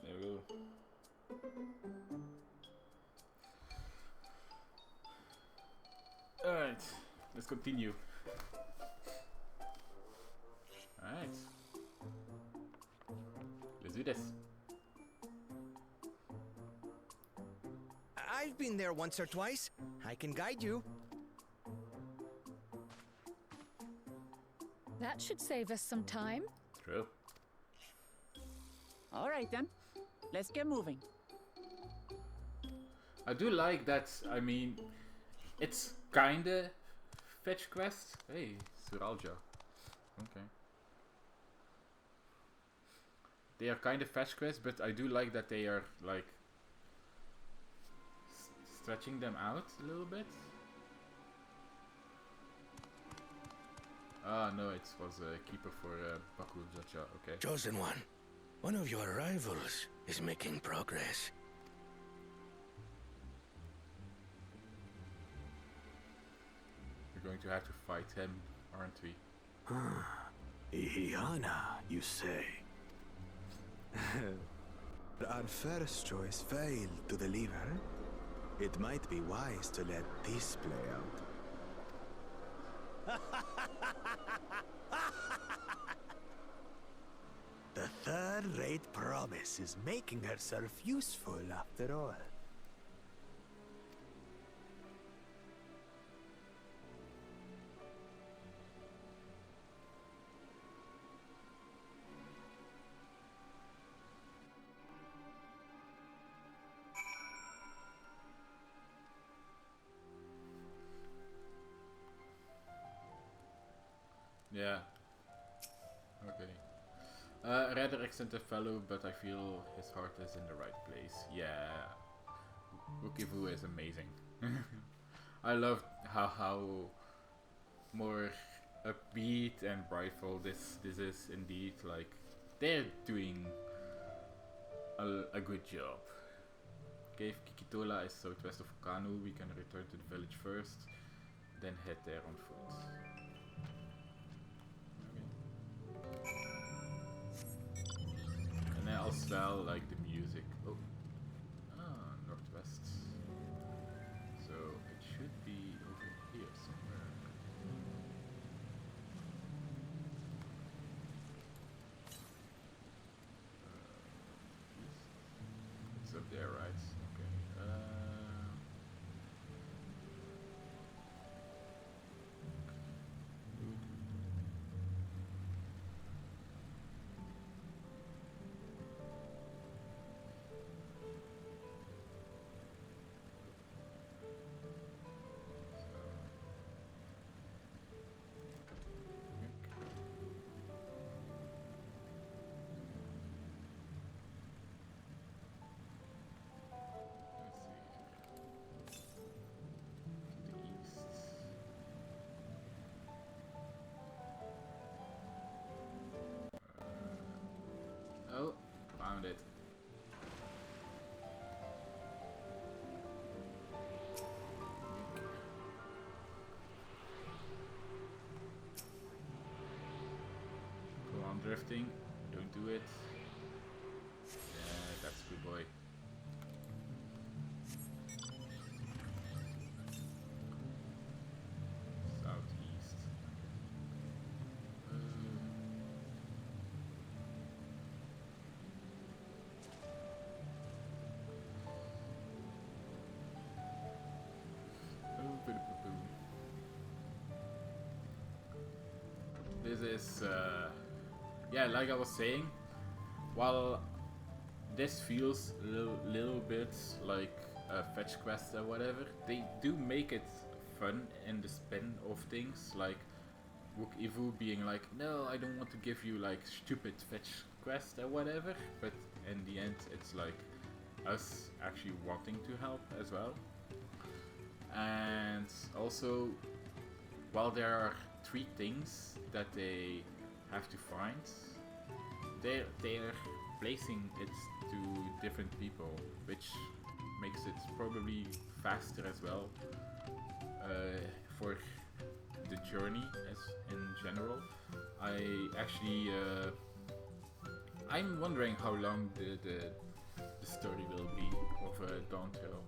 There we go. Alright, let's continue. Alright. Let's do this. I've been there once or twice. I can guide you. That should save us some time. True. All right then, let's get moving. I do like that, I mean, it's kinda fetch quest. Hey, Suralja. Okay. They are kinda fetch quests, but I do like that they are, like, stretching them out a little bit. Ah, no, it was a keeper for Baku Jacha, okay. Chosen one of your rivals is making progress. We're going to have to fight him, aren't we? Ihihana, you say? Our first choice failed to deliver. It might be wise to let this play out. The third-rate promise is making herself useful after all. Yeah. Okay. Rather eccentric fellow, but I feel his heart is in the right place. Yeah. Ukivu is amazing. I love how more upbeat and brightful this is indeed. Like, they're doing a good job. Cave Kikitola is southwest of Kanu. We can return to the village first, then head there on foot. well like the music. Oh, northwest. So it should be over here somewhere. East. It's up there, right? Okay. Oh, found it. Go on drifting. Don't do it. Yeah, that's a good boy. Southeast. This is, yeah, like I was saying, while this feels a little bit like a fetch quest or whatever, they do make it fun in the spin of things, like Wook Ivu being like, no, I don't want to give you like stupid fetch quest or whatever, but in the end it's like us actually wanting to help as well. And also, while there are 3 things that they have to find, they're placing it to different people, which makes it probably faster as well for the journey as in general. I'm wondering how long the story will be of Dawntrail.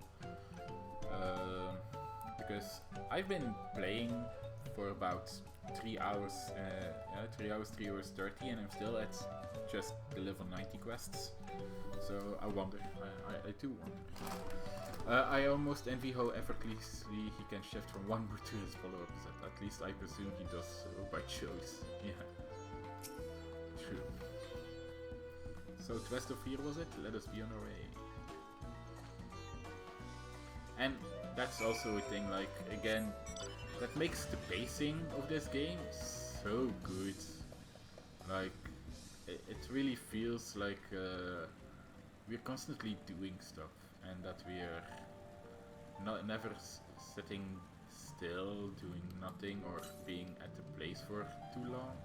Because I've been playing for about 3 hours, 3 hours 30, and I'm still at just the level 90 quests. So I wonder, I do wonder. I almost envy how effortlessly he can shift from one mood to his follow-up set. At least I presume he does so by choice. Yeah, true. So west of here was it? Let us be on our way. And that's also a thing, like, again, that makes the pacing of this game so good. Like, it really feels like we're constantly doing stuff, and that we're never sitting still, doing nothing, or being at the place for too long.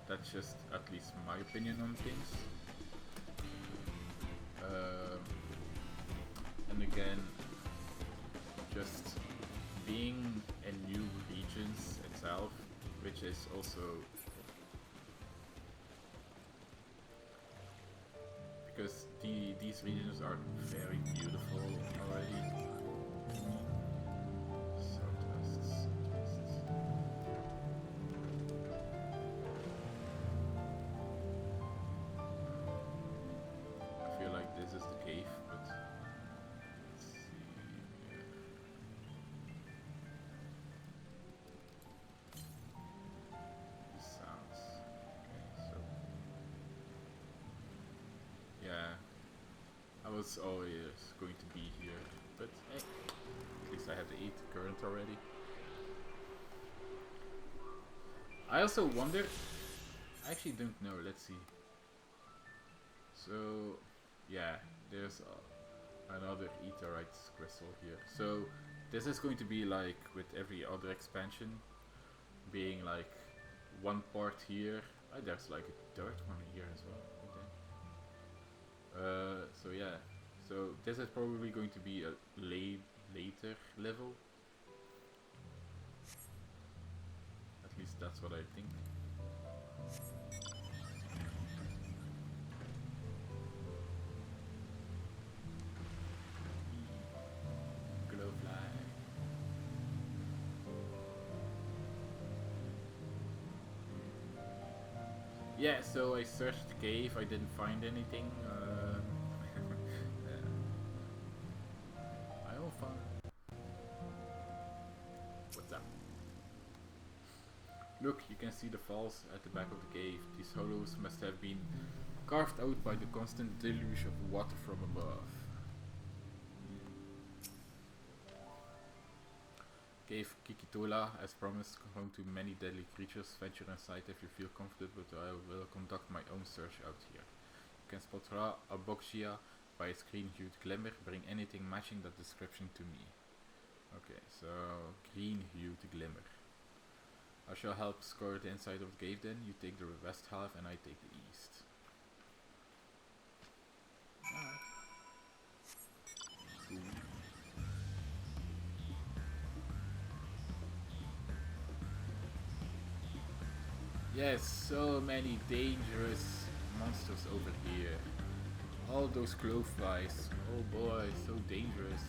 That's just at least my opinion on things. And again, just being in new regions itself, which is also because these regions are very beautiful already. Southwest. I feel like this is the cave, but let's see. The sounds. Okay, so yeah, I was always going to be here, but hey, at least I have the 8 current already. I also wonder, I actually don't know, let's see. So yeah, there's another Aetherite crystal here. So this is going to be like with every other expansion, being like one part here. There's like a third one here as well. Okay. So yeah, so this is probably going to be a later level. At least that's what I think. Yeah, so I searched the cave, I didn't find anything. I will find. What's up? Look, you can see the falls at the back of the cave. These hollows must have been carved out by the constant deluge of water from above. Cave Kikitola, as promised, home to many deadly creatures. Venture inside if you feel comfortable, but I will conduct my own search out here. You can spot Ra Aboxia by its green-hued glimmer. Bring anything matching that description to me. Okay, so green-hued glimmer. I shall help scour the inside of the cave then. You take the west half and I take the east. Alright. Cool. Yes, so many dangerous monsters over here. All those glowflies. Oh boy, so dangerous.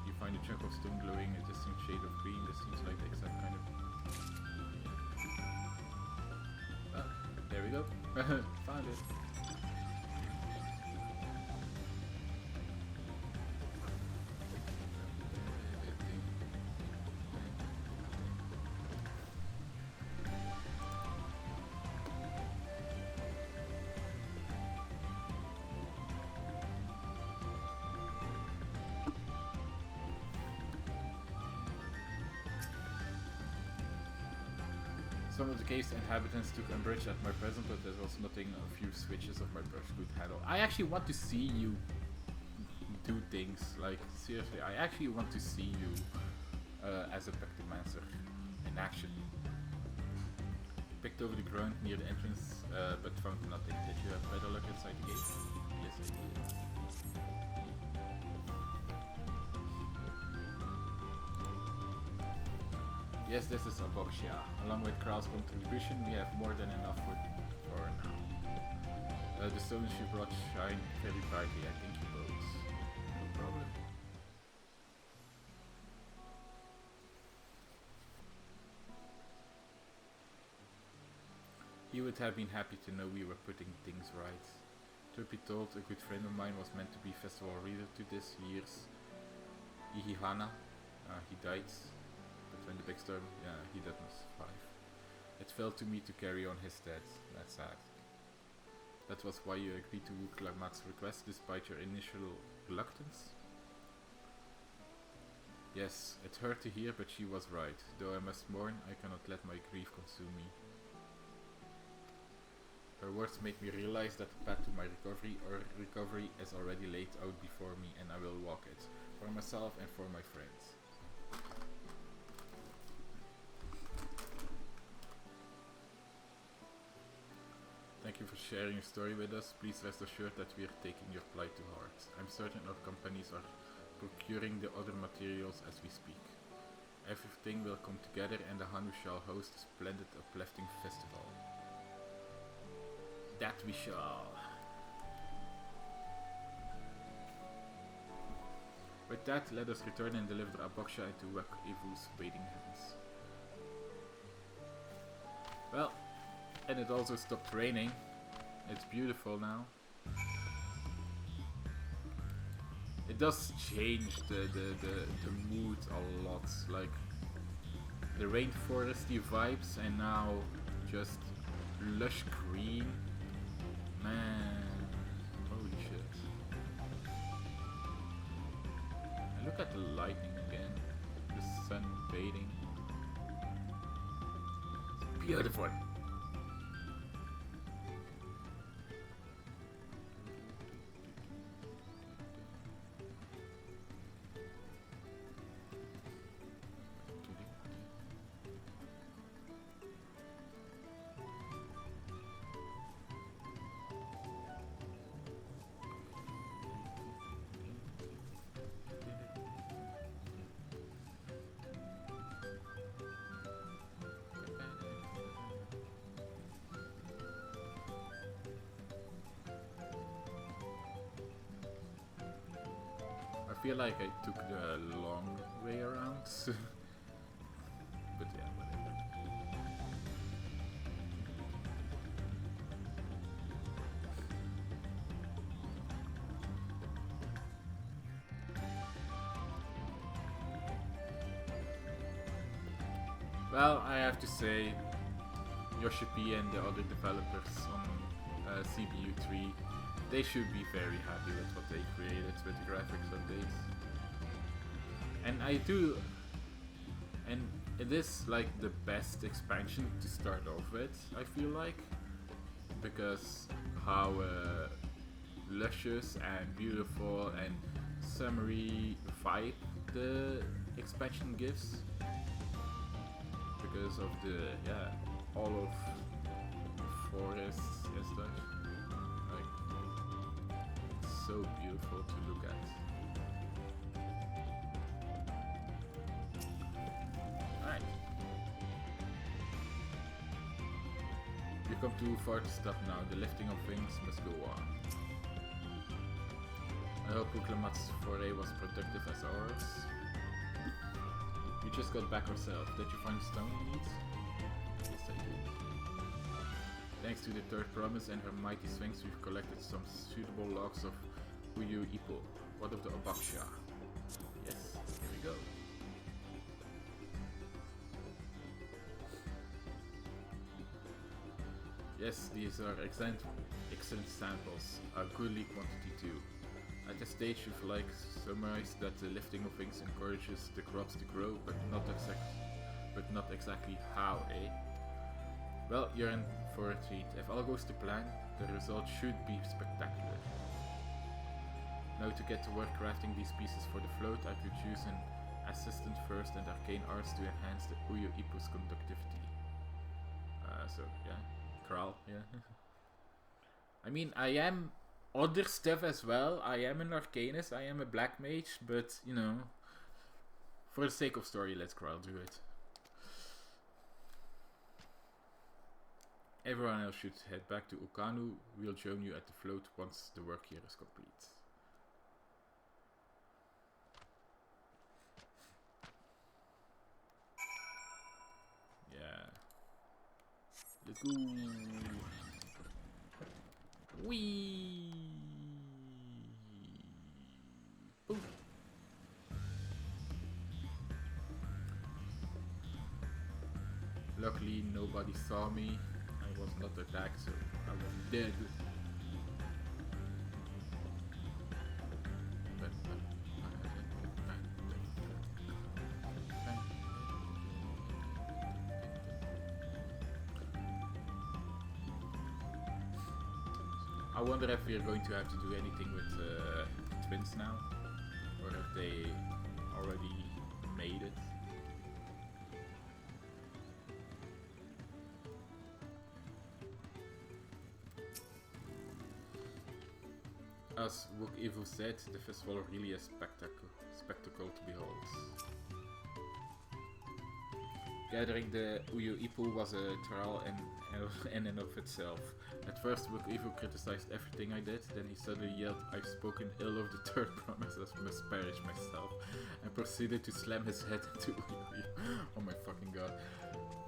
You find a chunk of stone glowing a distinct shade of green. This seems like the exact kind of... Oh, there we go. Found it. Some of the cave's inhabitants took umbrage at my presence, but there was nothing a few switches of my brush could handle. I actually want to see you do things, like seriously, I actually want to see you as a Pectomancer in action. Picked over the ground near the entrance, but found nothing. Did you have better luck inside the cave? Yes, I did. Yes, this is Aboxia. Along with Kral's contribution, we have more than enough for now. The stones you brought shine very brightly, I think you both. No problem. He would have been happy to know we were putting things right. Truth be told, a good friend of mine was meant to be festival reader to this year's Ihihana. He died. When the big storm, yeah, he didn't survive. It fell to me to carry on his stead. That's sad. That was why you agreed to Wuklamat's request despite your initial reluctance? Yes, it hurt to hear, but she was right. Though I must mourn, I cannot let my grief consume me. Her words make me realize that the path to my recovery is already laid out before me, and I will walk it. For myself and for my friends. Thank you for sharing your story with us. Please rest assured that we are taking your plight to heart. I'm certain our companies are procuring the other materials as we speak. Everything will come together and the Hanu shall host a splendid uplifting festival. That we shall. With that, let us return and deliver Aboxia into Wak Ivu's waiting hands. Well, and it also stopped raining. It's beautiful now. It does change the mood a lot. Like the rainforesty vibes and now just lush green. Man, holy shit. And look at the lightning again. The sun fading. It's beautiful. feel like I took the long way around. But yeah, whatever. Well, I have to say, Yoshi P and the other developers on CBU3, they should be very happy with what they created with the graphics updates. And I do, and it is like the best expansion to start off with, I feel like, because how luscious and beautiful and summery vibe the expansion gives, because of the, yeah, all of the forests and such. Like, it's so beautiful to look at. Alright. We've come too far to stop now. The lifting of wings must go on. I hope Uklamat's foray was productive as ours. We just got back ourselves. Did you find the stone you need? Yes, I did. Thanks to the third promise and her mighty swings, we've collected some suitable logs of Uyu Ipo, what of the Abaksha. Yes, here we go. Yes, these are excellent samples, a goodly quantity too. At this stage, you've like summarized that the lifting of wings encourages the crops to grow, but not exactly how, eh? Well, you're in for a treat. If all goes to plan, the result should be spectacular. Now to get to work crafting these pieces for the float, I could use an assistant first and arcane arts to enhance the Uyu Ipu's conductivity. So yeah, Kral, yeah. I mean, I am other stuff as well. I am an arcanist, I am a black mage, but you know, for the sake of story, let's Kral do it. Everyone else should head back to Ukanu. We'll join you at the float once the work here is complete. Yeah. Let's go. Whee! Boom. Luckily, nobody saw me. I was not attacked, so I was dead. I wonder if we're going to have to do anything with twins now, or if they already made it. As Wook Evo said, the festival really is spectacle to behold. Gathering the Uyu Ipo was a trial in and of itself. At first, Wook Evo criticized everything I did, then he suddenly yelled, "I've spoken ill of the third promise, I must perish myself," and proceeded to slam his head into Uyu. Oh my fucking god.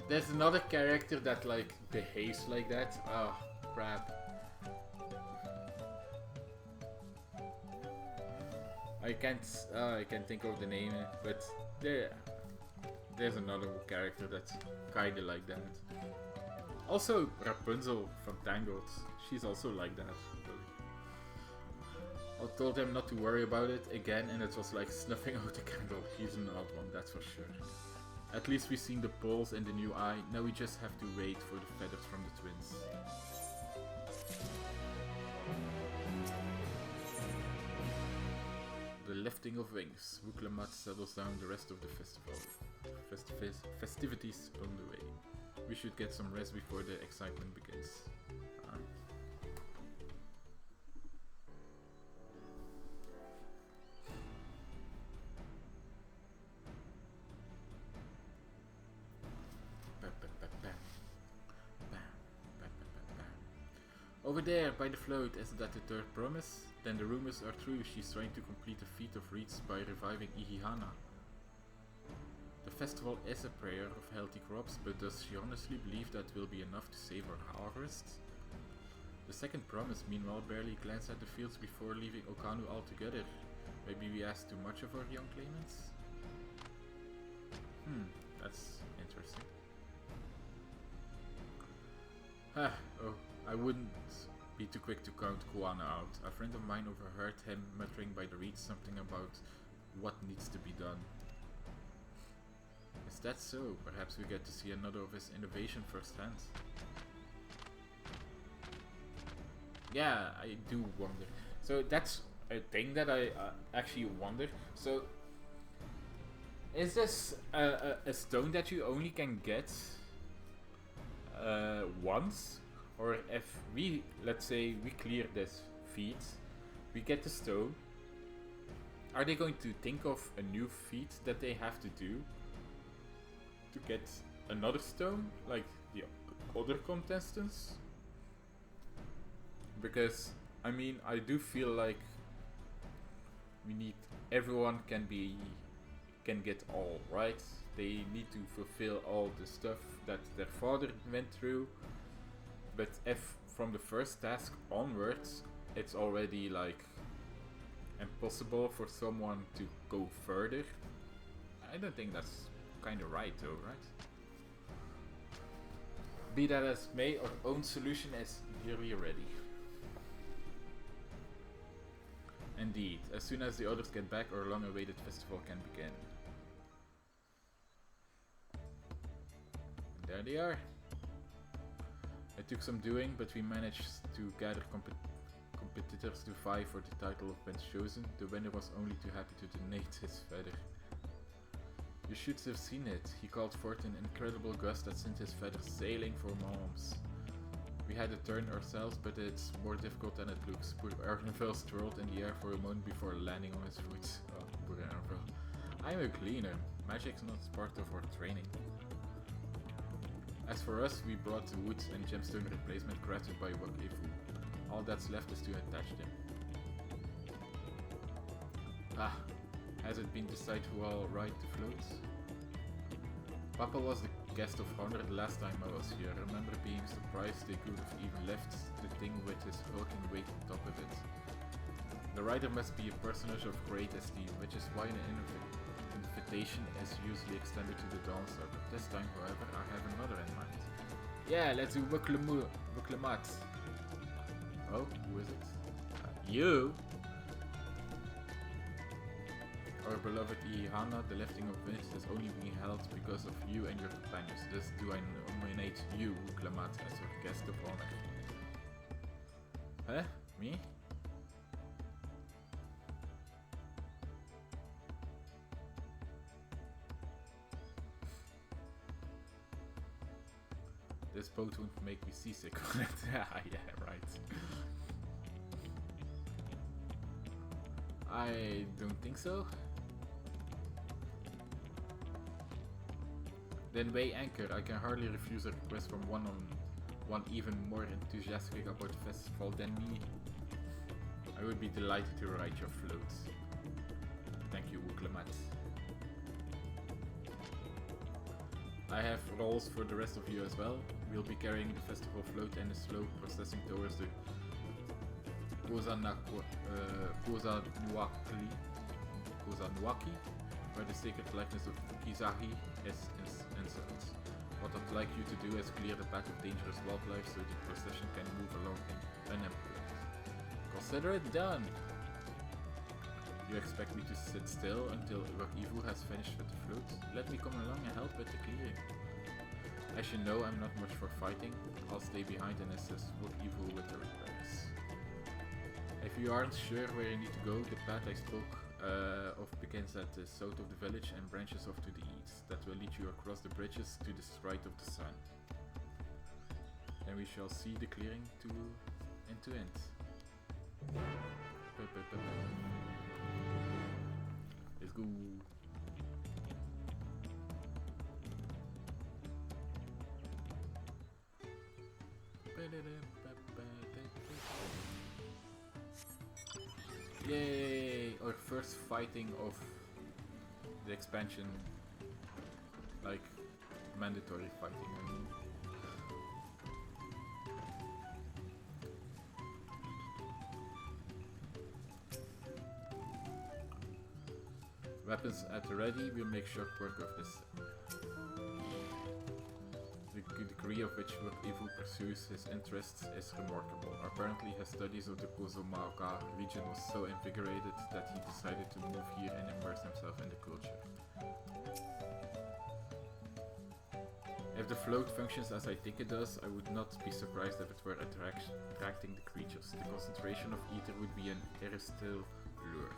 There's another character that like behaves like that. Oh crap. I can't think of the name, but there's another character that's kinda like that. Also, Rapunzel from Tangled, she's also like that. I told him not to worry about it again, and it was like snuffing out the candle. He's an odd one, that's for sure. At least we've seen the poles and the new eye. Now we just have to wait for the feathers from the twins. The lifting of wings. Wuklamat settles down the rest of the festival. Festivities on the way. We should get some rest before the excitement begins. Over there, by the float, isn't that the third promise? Then the rumors are true, she's trying to complete the feat of reeds by reviving Ihihana. The festival is a prayer of healthy crops, but does she honestly believe that will be enough to save our harvest? The second promise, meanwhile, barely glanced at the fields before leaving Okanu altogether. Maybe we asked too much of our young claimants? That's interesting. Oh, I wouldn't be too quick to count Kuana out. A friend of mine overheard him muttering by the reeds something about what needs to be done. Is that so? Perhaps we get to see another of his innovation firsthand. Yeah, I do wonder. So that's a thing that I actually wonder. So, is this a stone that you only can get once? Or if we, let's say, we clear this feat, we get the stone, are they going to think of a new feat that they have to do to get another stone, like the other contestants? Because, I mean, I do feel like we need, everyone can get all, right? They need to fulfill all the stuff that their father went through. But if from the first task onwards, it's already like impossible for someone to go further, I don't think that's kind of right though, right? Be that as may, our own solution is nearly ready. Indeed, as soon as the others get back, our long-awaited festival can begin. And there they are. It took some doing, but we managed to gather competitors to vie for the title of Prince Chosen. The winner was only too happy to donate his feather. You should have seen it. He called forth an incredible gust that sent his feather sailing for miles. We had to turn ourselves, but it's more difficult than it looks. Poor Arnvel twirled in the air for a moment before landing on his foot. Oh, poor Arnvel. I'm a cleaner. Magic's not part of our training. As for us, we brought the wood and gemstone replacement crafted by Wakifu. All that's left is to attach them. Has it been decided who will ride the floats? Papa was the guest of honor the last time I was here. I remember being surprised they could have even left the thing with his hulking weight on top of it. The rider must be a personage of great esteem, which is why an invitation is usually extended to the dancer. This time, however, I have another in mind. Yeah, let's do Wuklamat. Oh, who is it? You! Our beloved Ihihana, the lifting of winds has only been held because of you and your companions. Thus do I nominate you, Wuklamat, as our guest of honor. Huh? Me? This boat won't make me seasick on it. Yeah, right. I don't think so. Then weigh anchor. I can hardly refuse a request from one even more enthusiastic about the festival than me. I would be delighted to ride your float. Thank you, Wuklamat. I have roles for the rest of you as well. We'll be carrying the festival float and a slow processing towards the Kozanuaki, where the sacred likeness of Kizahi is installed. What I'd like you to do is clear the path of dangerous wildlife so the procession can move along unimpeded. Consider it done! You expect me to sit still until Wakifu has finished with the float? Let me come along and help with the clearing. As you know, I'm not much for fighting. I'll stay behind and assist Wakifu with the repairs. If you aren't sure where you need to go, the path I spoke of begins at the south of the village and branches off to the east. That will lead you across the bridges to the right of the sun. Then we shall see the clearing end to end. Let's go. Yay! Our first fighting of the expansion. Like, mandatory fighting, I mean. Weapons at the ready, we'll make short work of this. The degree of which Ivu pursues his interests is remarkable. Apparently his studies of the Kozomaka region was so invigorated that he decided to move here and immerse himself in the culture. If the float functions as I think it does, I would not be surprised if it were attracting the creatures. The concentration of ether would be an irresistible lure.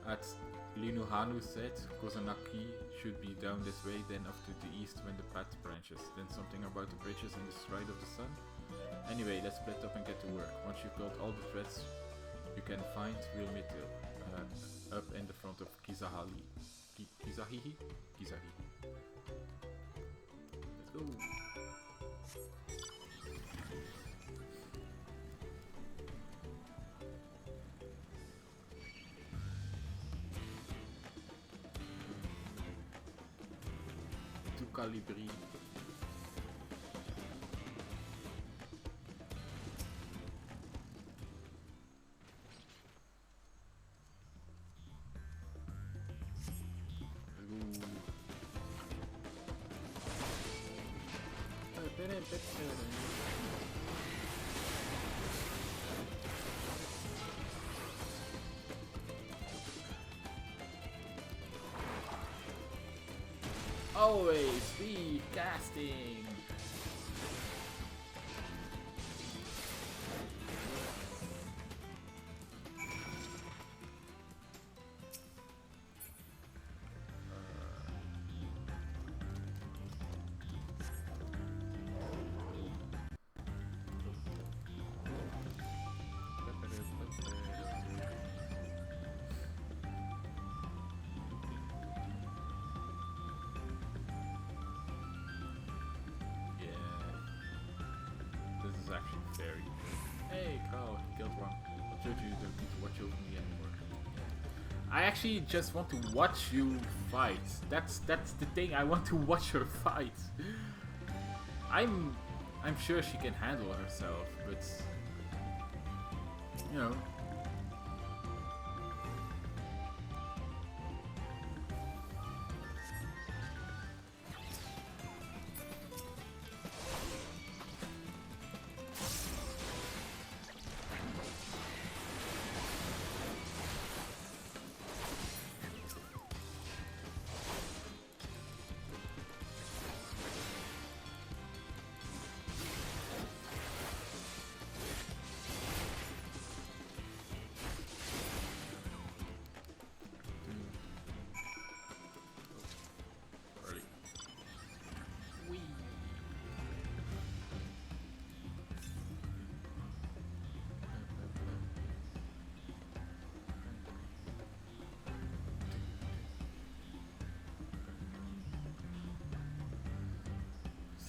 At hanuhanu said, Kozanaki should be down this way, then off to the east when the path branches. Then something about the bridges in the stride of the sun. Anyway, let's split up and get to work. Once you've got all the threads you can find, we'll meet up in the front of Kizahihi. Let's go. Calibri. Always speed casting. Very. Hey, Carl, killed one. I told you you don't need to watch over me anymore. I actually just want to watch you fight. That's the thing. I want to watch her fight. I'm sure she can handle herself, but you know.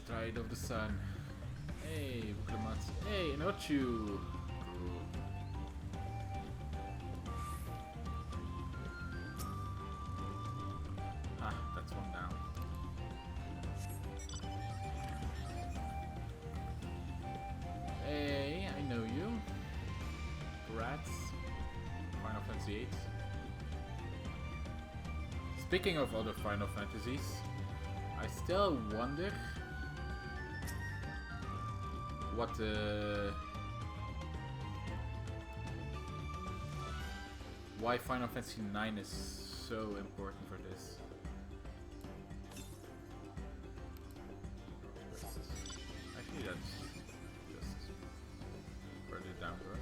Stride of the sun. Hey, Buklamatsu. Hey, not you. Ah, that's one down. Hey, I know you. Rats. Final Fantasy VIII. Speaking of other Final Fantasies, I still wonder what why Final Fantasy IX is so important for this. Actually, that's just further down for us.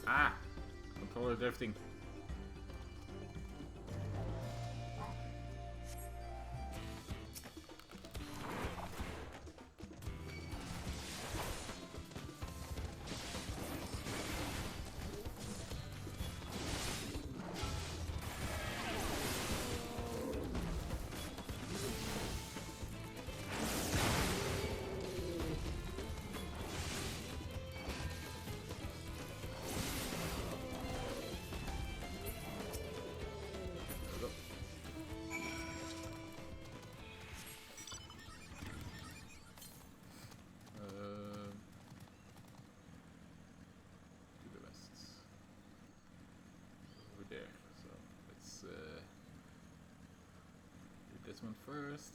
Ah! Controller drifting. one first.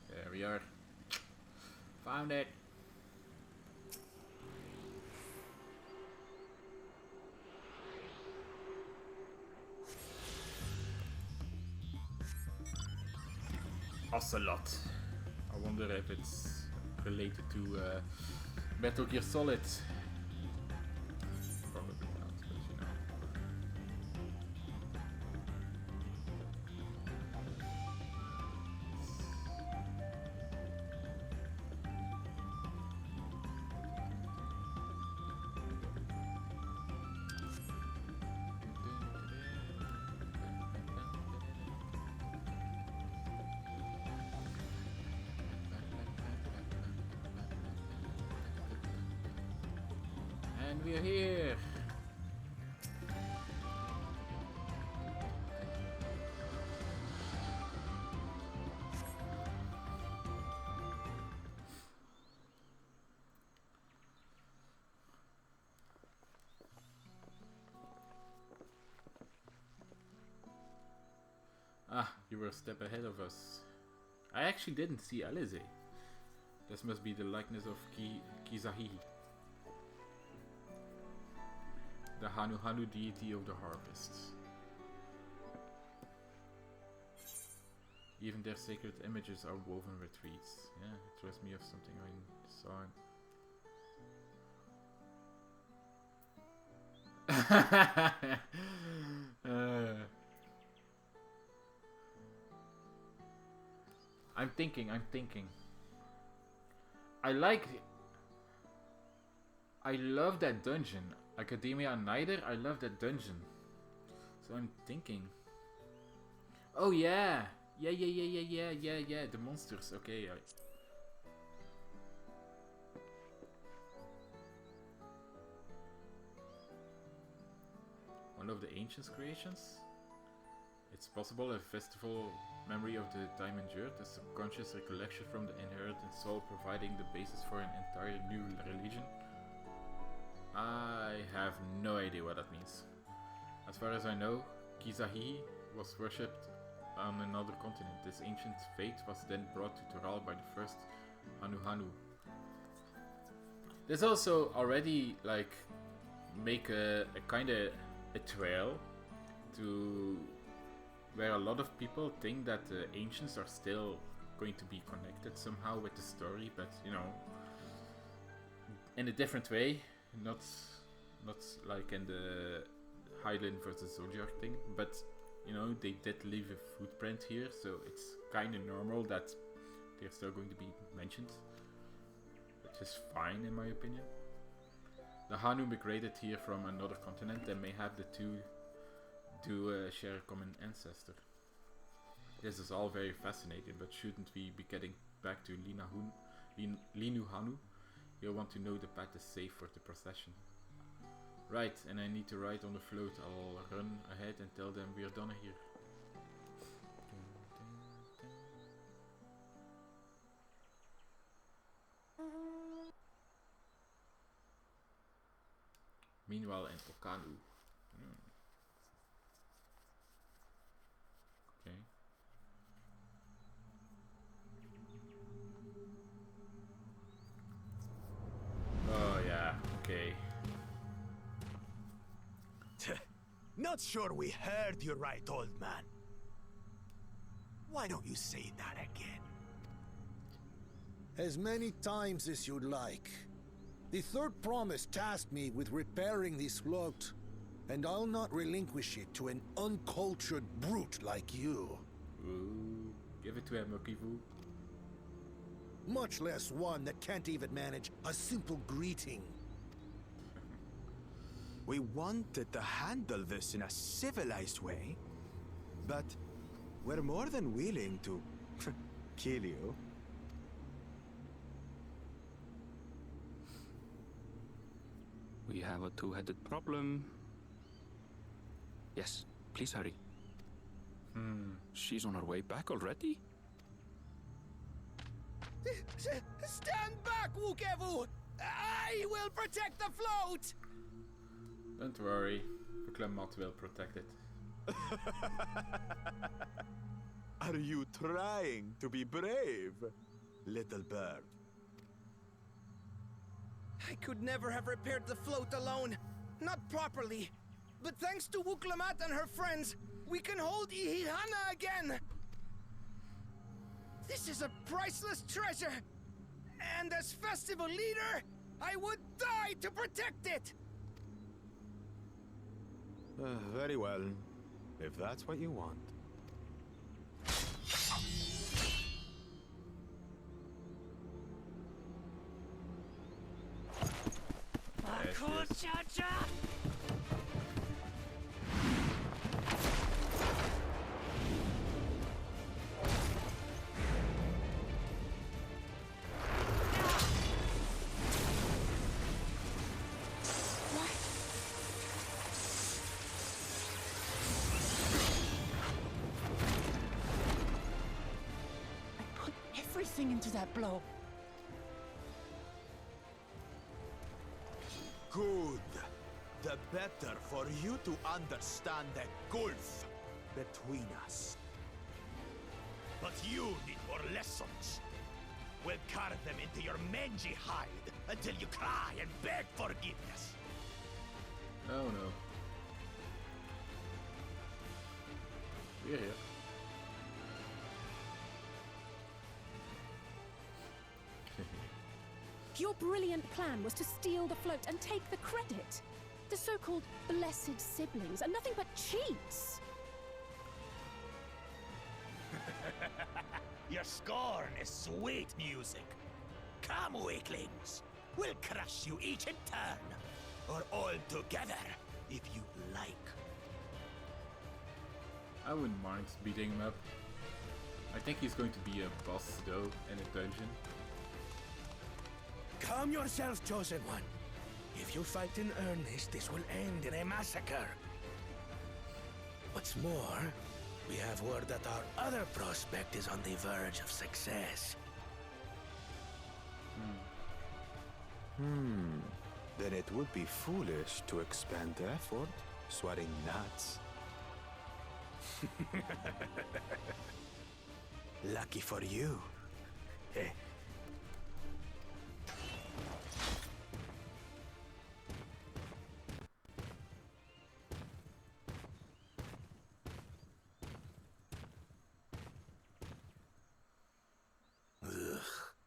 There we are. Found it. Ocelot. I wonder if it's related to Metal Gear Solid. Probably not, but you know. And we're here. Ah, you were a step ahead of us. I actually didn't see Alize. This must be the likeness of Kizahi, the hanuhanu deity of the harvest. Even their sacred images are woven with reeds. Yeah, it reminds me of something I saw in... I'm thinking. I love that dungeon. Academia Neither, I love that dungeon. So I'm thinking. Oh yeah. Yeah. The monsters. Okay. One of the ancients' creations? It's possible a festival memory of the time endured, a subconscious recollection from the inherited soul providing the basis for an entire new religion. I have no idea what that means. As far as I know, Kizahi was worshipped on another continent. This ancient faith was then brought to Toral by the first Hanuhanu. There's also already like make a kind of a trail to where a lot of people think that the ancients are still going to be connected somehow with the story, but you know, in a different way. Not like in the Highland versus Zodiac thing, but you know, they did leave a footprint here, so it's kind of normal that they're still going to be mentioned, which is fine in my opinion. The Hanu migrated here from another continent and may have the two share a common ancestor. This is all very fascinating, but shouldn't we be getting back to Linuhanu? You'll want to know the path is safe for the procession. Right, and I need to ride on the float. I'll run ahead and tell them we're done here. Meanwhile in Okanu. Okay. Oh yeah, okay. Not sure we heard you right, old man. Why don't you say that again? As many times as you'd like. The third promise tasked me with repairing this float, and I'll not relinquish it to an uncultured brute like you. Ooh, give it to him, Okivu. Much less one that can't even manage a simple greeting. We wanted to handle this in a civilized way, but we're more than willing to kill you. We have a two-headed problem. Yes, please hurry. She's on her way back already? Stand back, Wukevu! I will protect the float! Don't worry, Proclamat will protect it. Are you trying to be brave, little bird? I could never have repaired the float alone. Not properly. But thanks to Wuklamat and her friends, we can hold Ihihana again! This is a priceless treasure! And as festival leader, I would die to protect it! Very well, if that's what you want. Everything into that blow. Good. The better for you to understand the gulf between us. But you need more lessons. We'll carve them into your mangy hide until you cry and beg forgiveness. Oh no. We're here. Your brilliant plan was to steal the float and take the credit. The so-called blessed siblings are nothing but cheats. Your scorn is sweet music. Come, weaklings. We'll crush you each in turn. Or all together, if you like. I wouldn't mind beating him up. I think he's going to be a boss, though, in a dungeon. Calm yourself, Chosen One. If you fight in earnest, this will end in a massacre. What's more, we have word that our other prospect is on the verge of success. Then it would be foolish to expend effort sweating nuts. Lucky for you. Eh?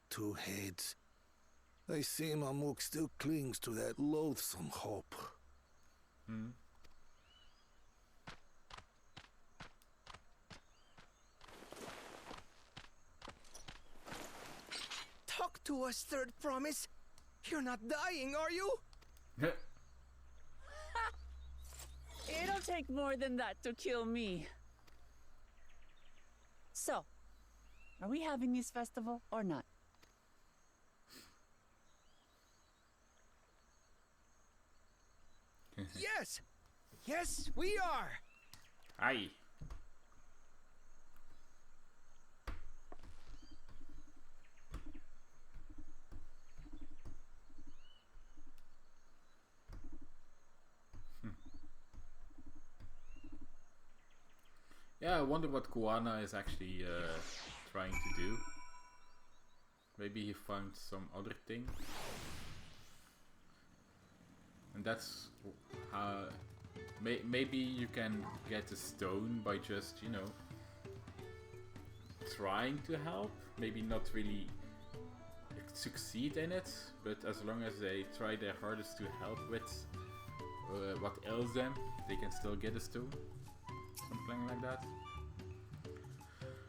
Two heads. I see Mamuk still clings to that loathsome hope. Talk to us, Third Promise. You're not dying, are you? It'll take more than that to kill me. So, are we having this festival or not? Yes! Yes, we are! Hi. Yeah, I wonder what Koana is actually trying to do. Maybe he found some other thing. And that's how... maybe you can get a stone by just, you know, trying to help. Maybe not really succeed in it, but as long as they try their hardest to help with what ails them, they can still get a stone. Something like that.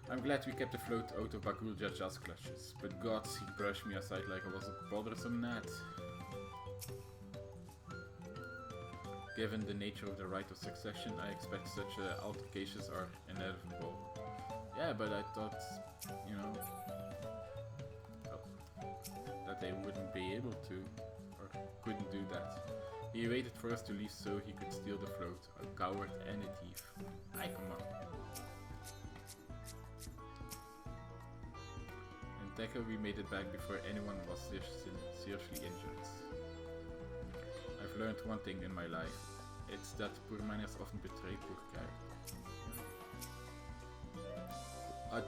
I'm glad we kept the float out of Bakul Jaja's clutches, but gods, he brushed me aside like I was a bothersome gnat. Given the nature of the rite of succession, I expect such altercations are inevitable. Yeah, but I thought, you know, that they wouldn't be able to, or couldn't do that. He waited for us to leave so he could steal the float. A coward and a thief. Aye, come on. In Tekka we made it back before anyone was seriously injured. I've learned one thing in my life. It's that poor manners often betray poor character.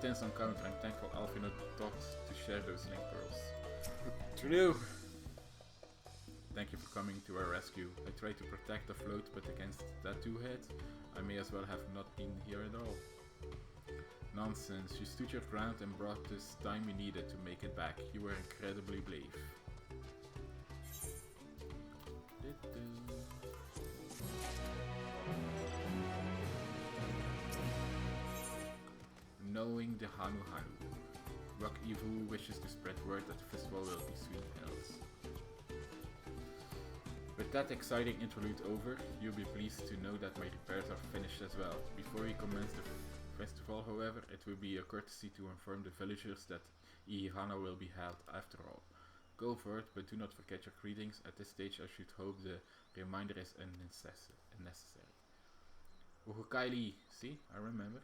Tense encounter. I'm thankful Alfino thought to share those link pearls. True! Thank you for coming to our rescue. I tried to protect the float, but against that two-head, I may as well have not been here at all. Nonsense. You stood your ground and brought this time we needed to make it back. You were incredibly brave. Knowing the hanuhanu. Rock Evu wishes to spread word that the festival will be sweet else. With that exciting interlude over, you'll be pleased to know that my repairs are finished as well. Before we commence the festival, however, it will be a courtesy to inform the villagers that Ihihana will be held after all. Go for it, but do not forget your greetings. At this stage, I should hope the reminder is unnecessary. Uhukaili, see, I remember.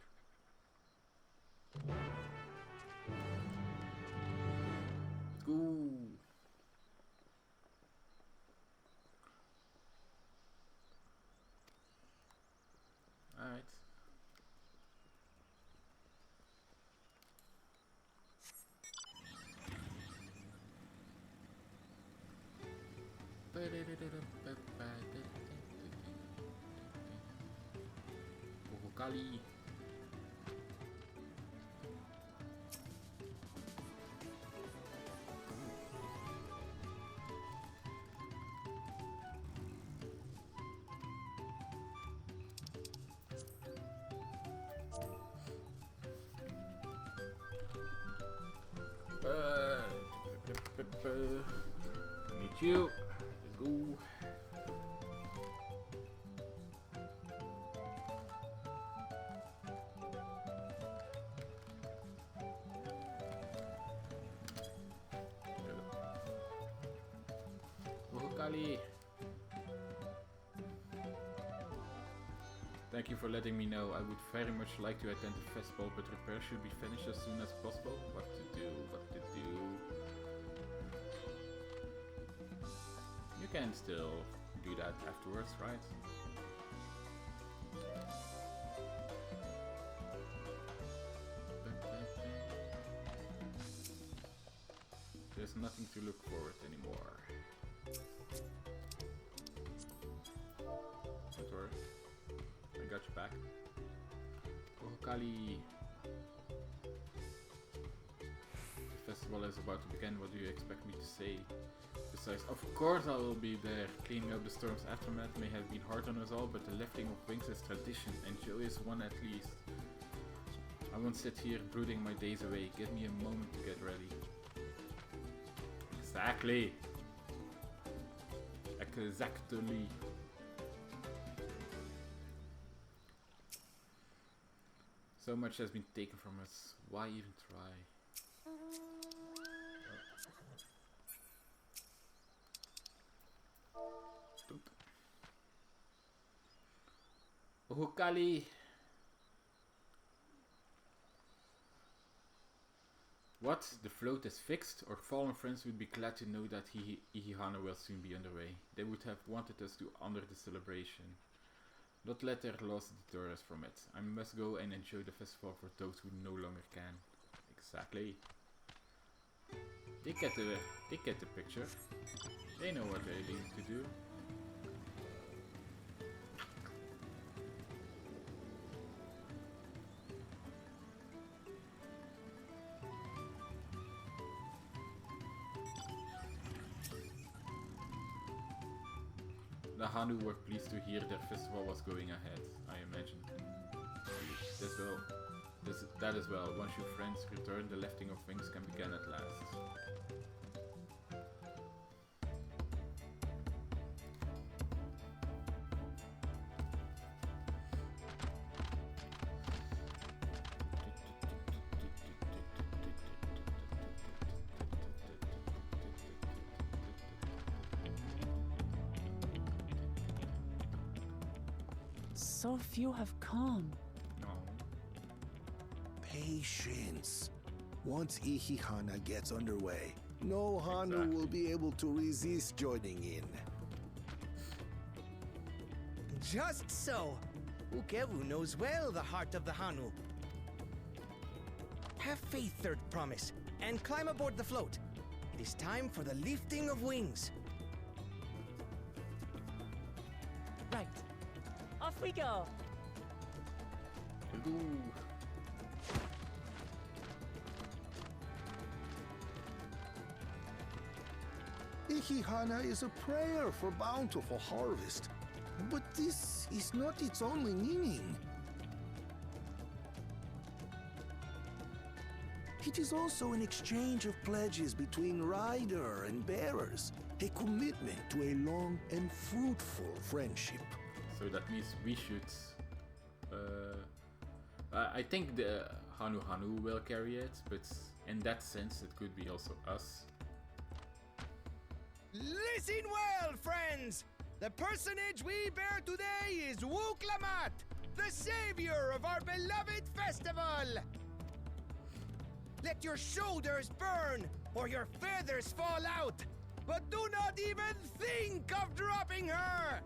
Ooh. Alright. Kali. Meet you. Go. Kali. Thank you for letting me know. I would very much like to attend the festival, but repairs should be finished as soon as possible. What to do? What to do? You can still do that afterwards, right? There's nothing to look forward anymore. Don't worry. I got you back. Oh, Kali. The festival is about to begin. What do you expect me to say? Besides, of course I will be there. Cleaning up the storm's aftermath may have been hard on us all, but the lifting of wings is tradition, and Joe is one at least. I won't sit here brooding my days away. Give me a moment to get ready. Exactly. Exactly. So much has been taken from us. Why even try? Oh, Kali. What? The float is fixed? Our fallen friends would be glad to know that Ihihana will soon be underway. They would have wanted us to honor the celebration. Not let their loss deter us from it. I must go and enjoy the festival for those who no longer can. Exactly. They get the picture. They know what they need to do. The Hanu were pleased to hear their festival was going ahead, I imagine. That as well. Once your friends return, the lifting of wings can begin at last. So few have come. Patience. Once Ihihana gets underway, no Hanu will be able to resist joining in. Just so. Ukewu knows well the heart of the Hanu. Have faith, Third Promise, and climb aboard the float. It is time for the lifting of wings. Right. Off we go. Ihihana is a prayer for bountiful harvest. But this is not its only meaning. It is also an exchange of pledges between rider and bearers, a commitment to a long and fruitful friendship. So that means we should... I think the hanuhanu will carry it, but in that sense it could be also us. Listen well, friends! The personage we bear today is Wuklamat, the savior of our beloved festival! Let your shoulders burn, or your feathers fall out, but do not even think of dropping her!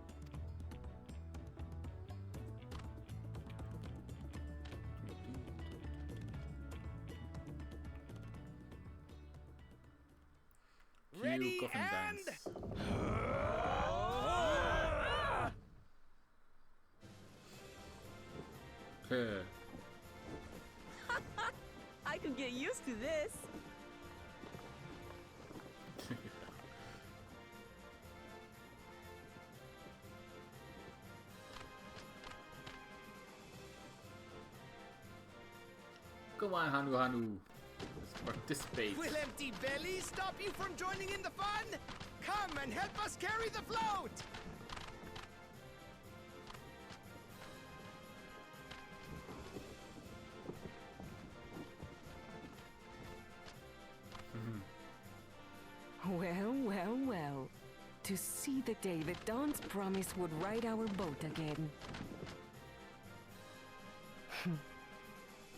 Ready coffin and... dance. I could get used to this. Come on, hanuhanu. Let's participate. Will empty bellies stop you from joining in the fun? Come and help us carry the float! Well, well, well. To see the day that Dawn's promise would ride our boat again.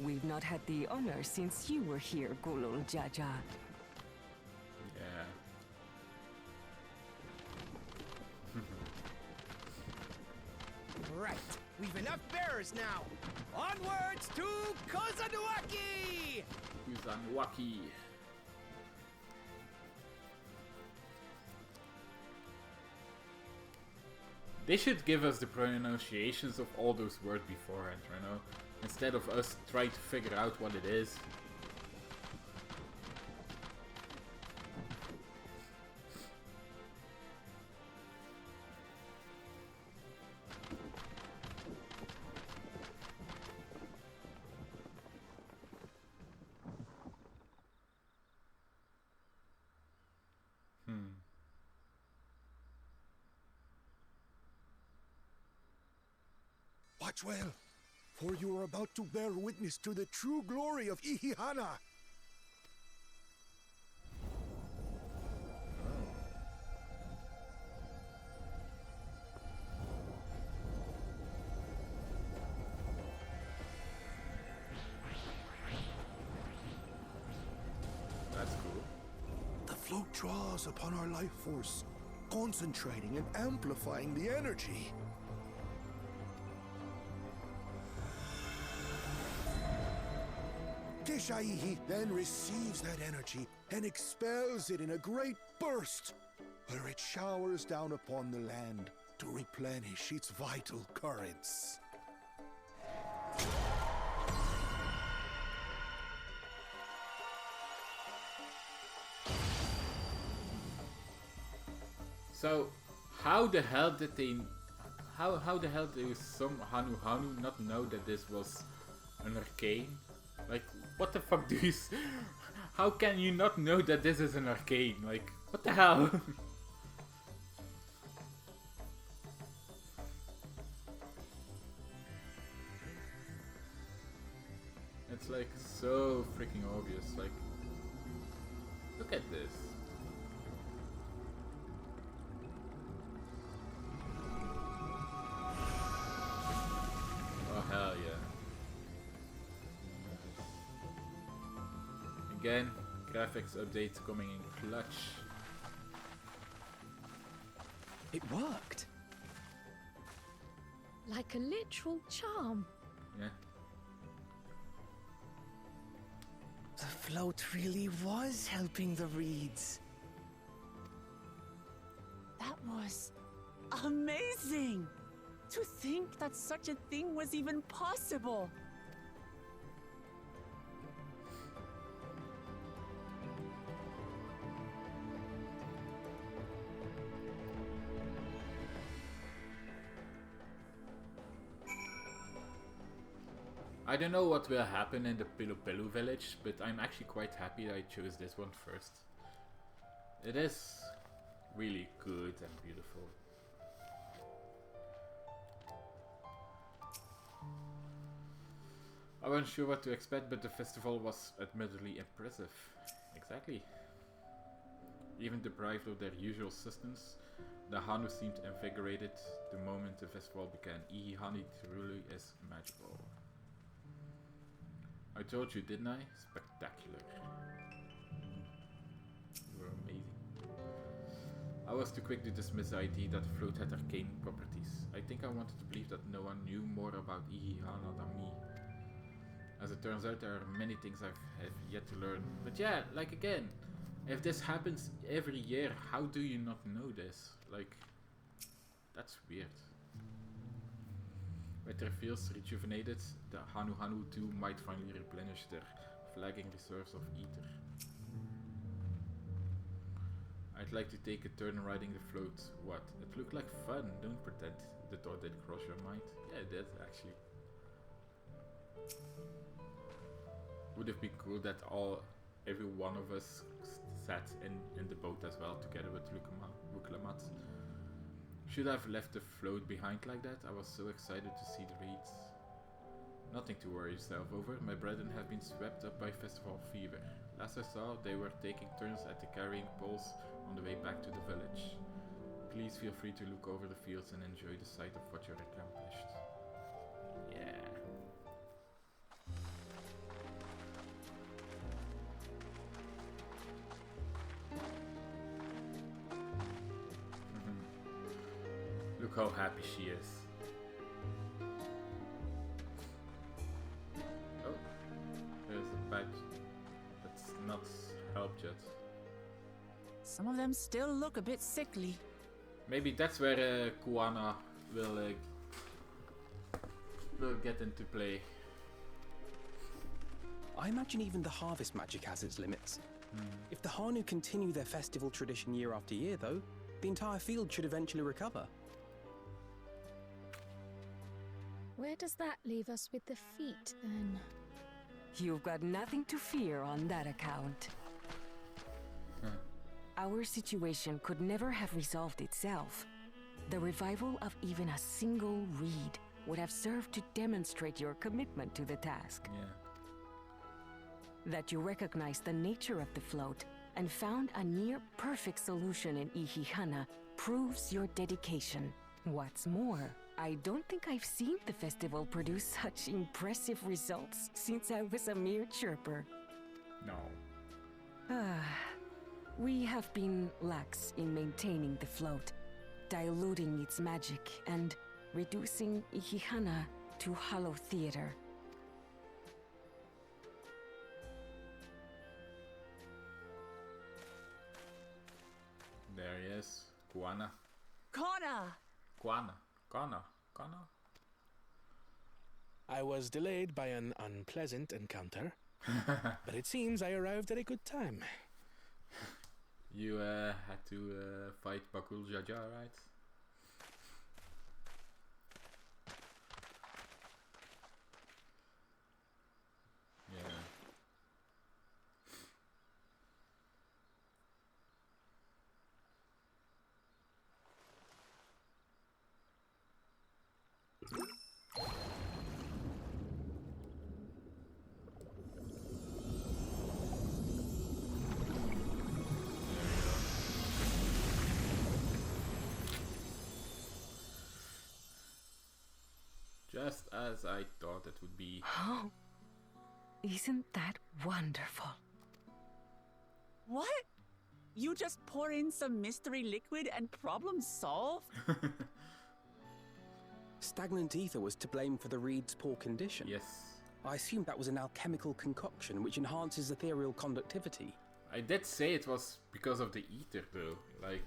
We've not had the honor since you were here, Gulul Jaja. Yeah. Right, we've enough bearers now. Onwards to Kozanuaki! Kozanuaki. They should give us the pronunciations of all those words beforehand, you know? Instead of us trying to figure out what it is. Watch well, for you are about to bear witness to the true glory of Ihihana. That's cool. The float draws upon our life force, concentrating and amplifying the energy. Keshaihi then receives that energy and expels it in a great burst, where it showers down upon the land to replenish its vital currents. So, how the hell did they... How the hell did some hanuhanu not know that this was an arcane? Like, what the fuck do you... How can you not know that this is an arcane? Like, what the hell? It's like so freaking obvious. Like, look at this. Oh hell yeah. Again, graphics updates coming in clutch. It worked. Like a literal charm. Yeah. The float really was helping the reeds. That was amazing! To think that such a thing was even possible! I don't know what will happen in the Pilu village, but I'm actually quite happy I chose this one first. It is really good and beautiful. I wasn't sure what to expect, but the festival was admittedly impressive. Exactly. Even deprived of their usual sustenance, the Hanu seemed invigorated the moment the festival began. Ihihani truly is magical. I told you, didn't I? Spectacular. You were amazing. I was too quick to dismiss the idea that the float had arcane properties. I think I wanted to believe that no one knew more about Ihihana than me. As it turns out, there are many things I have yet to learn. But yeah, like again, if this happens every year, how do you not know this? Like, that's weird. With their fields rejuvenated, the hanuhanu too might finally replenish their flagging reserves of ether. I'd like to take a turn riding the float. What? It looked like fun, don't pretend. The thought did cross your mind. Yeah, it did actually. Would have been cool that every one of us sat in the boat as well, together with Wuklamat. Should I have left the float behind like that? I was so excited to see the reeds. Nothing to worry yourself over. My brethren have been swept up by festival fever. Last I saw, they were taking turns at the carrying poles on the way back to the village. Please feel free to look over the fields and enjoy the sight of what you're accomplished. Yeah. Look how happy she is. Oh, there's a badge. That's not helped yet. Some of them still look a bit sickly. Maybe that's where Kuana will get into play. I imagine even the harvest magic has its limits. If the Hanu continue their festival tradition year after year, though, the entire field should eventually recover. Where does that leave us with the feet, then? You've got nothing to fear on that account. Our situation could never have resolved itself. The revival of even a single reed would have served to demonstrate your commitment to the task. Yeah. That you recognize the nature of the float and found a near-perfect solution in Ihihana proves your dedication. What's more, I don't think I've seen the festival produce such impressive results since I was a mere chirper. No. We have been lax in maintaining the float, diluting its magic and reducing Ihihana to hollow theater. There he is. Kuana. Kona! Kana. I was delayed by an unpleasant encounter, but it seems I arrived at a good time. You had to fight Bakul Jaja, right? Yeah. Just as I thought it would be. Oh, isn't that wonderful? What? You just pour in some mystery liquid and problem solved? Stagnant ether was to blame for the reed's poor condition. Yes. I assumed that was an alchemical concoction which enhances ethereal conductivity. I did say it was because of the ether, though. Like,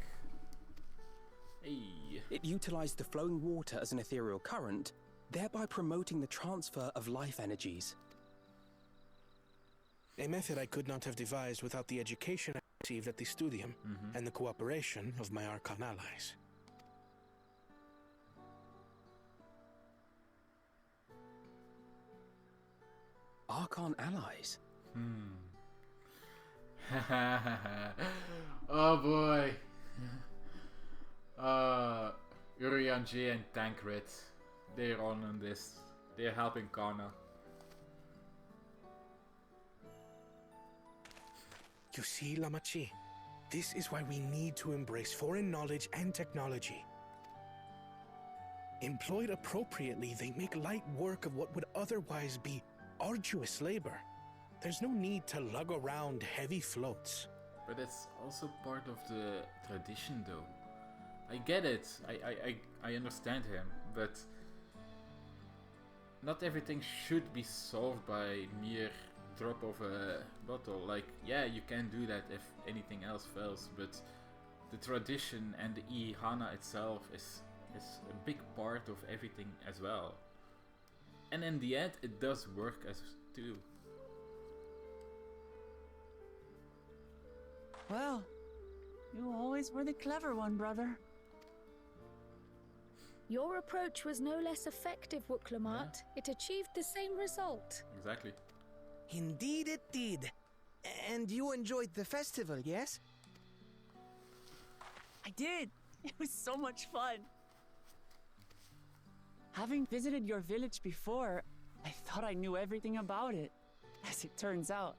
hey. It utilized the flowing water as an ethereal current, thereby promoting the transfer of life energies. A method I could not have devised without the education I received at the studium and the cooperation of my Archon allies. Archon allies? Oh boy. Urian J and Tancred. They're on this. They're helping Kana. You see, Lamachi, this is why we need to embrace foreign knowledge and technology. Employed appropriately, they make light work of what would otherwise be arduous labor. There's no need to lug around heavy floats. But it's also part of the tradition, though. I get it. I understand him, but not everything should be solved by mere drop of a bottle. Like, yeah, you can do that if anything else fails, but the tradition and the Ihana itself is a big part of everything as well. And in the end, it does work as too. Well, you always were the clever one, brother. Your approach was no less effective, Wuklamat. It achieved the same result. Exactly. Indeed it did. And you enjoyed the festival, yes? I did. It was so much fun. Having visited your village before, I thought I knew everything about it. As it turns out,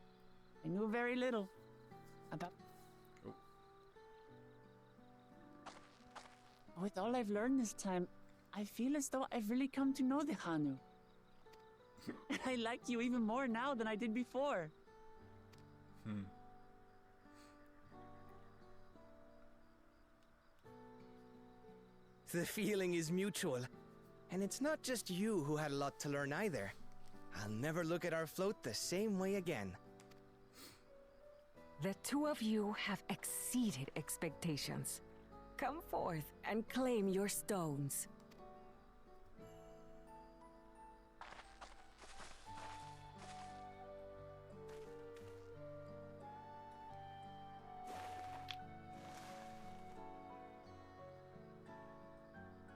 I knew very little about... Oh. With all I've learned this time, I feel as though I've really come to know the Hanu. I like you even more now than I did before. The feeling is mutual. And it's not just you who had a lot to learn either. I'll never look at our float the same way again. The two of you have exceeded expectations. Come forth and claim your stones.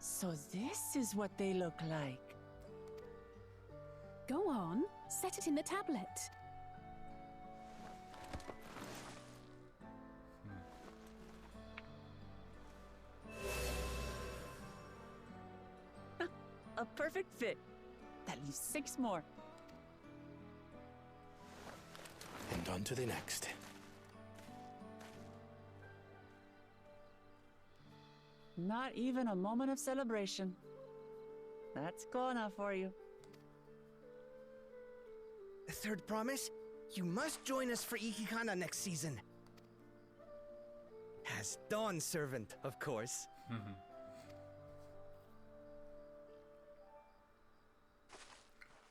So this is what they look like. Go on, set it in the tablet. A perfect fit. That leaves 6 more. And on to the next. Not even a moment of celebration. That's Kona for you. Third promise? You must join us for Ihikana next season. As Dawn Servant, of course.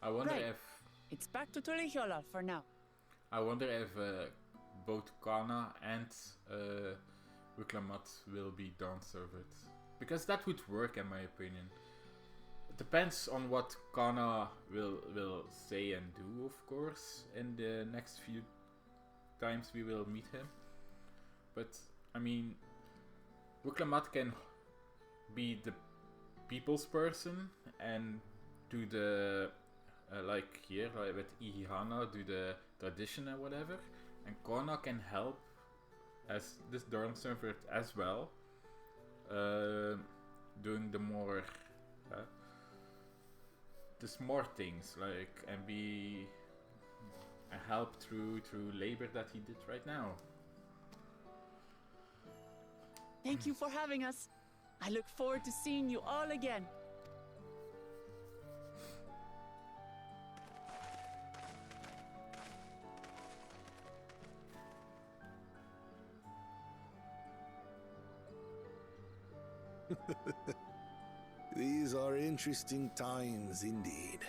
I wonder Right. if It's back to Tulihiola for now. I wonder if both Kana and Wuklamat will be Dawn Servant, because that would work in my opinion. It depends on what Kana will say and do, of course, in the next few times we will meet him. But I mean, Wuklamat can be the people's person and do the like here, like with Ihihana, do the tradition and whatever, and Kona can help as this Dawn Servant as well, doing the more the smart things, like, and be a help through labor that he did right now. Thank you for having us. I look forward to seeing you all again. These are interesting times indeed.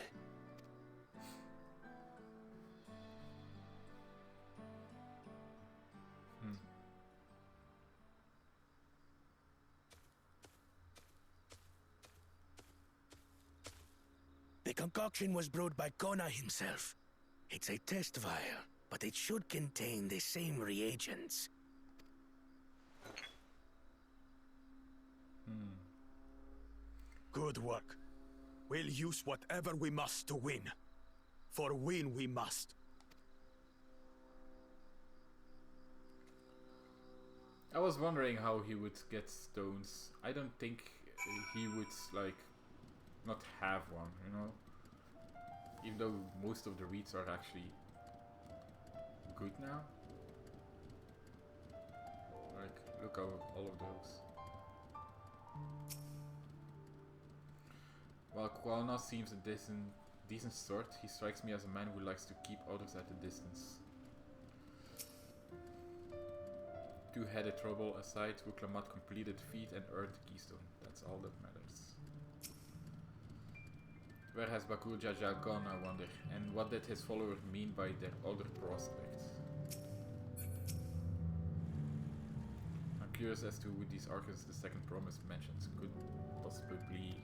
The concoction was brewed by Kona himself. It's a test vial, but it should contain the same reagents. Good work. We'll use whatever we must to win. For win we must. I was wondering how he would get stones. I don't think he would, like, not have one, you know? Even though most of the reeds are actually good now. Like, look how all of those. While Kwalna seems a decent sort, he strikes me as a man who likes to keep others at a distance. Two-headed trouble aside, Wuklamat completed the feat and earned the keystone. That's all that matters. Where has Bakur Jaja gone, I wonder? And what did his followers mean by their other prospect? I'm curious as to who these archons the second promise mentions could possibly...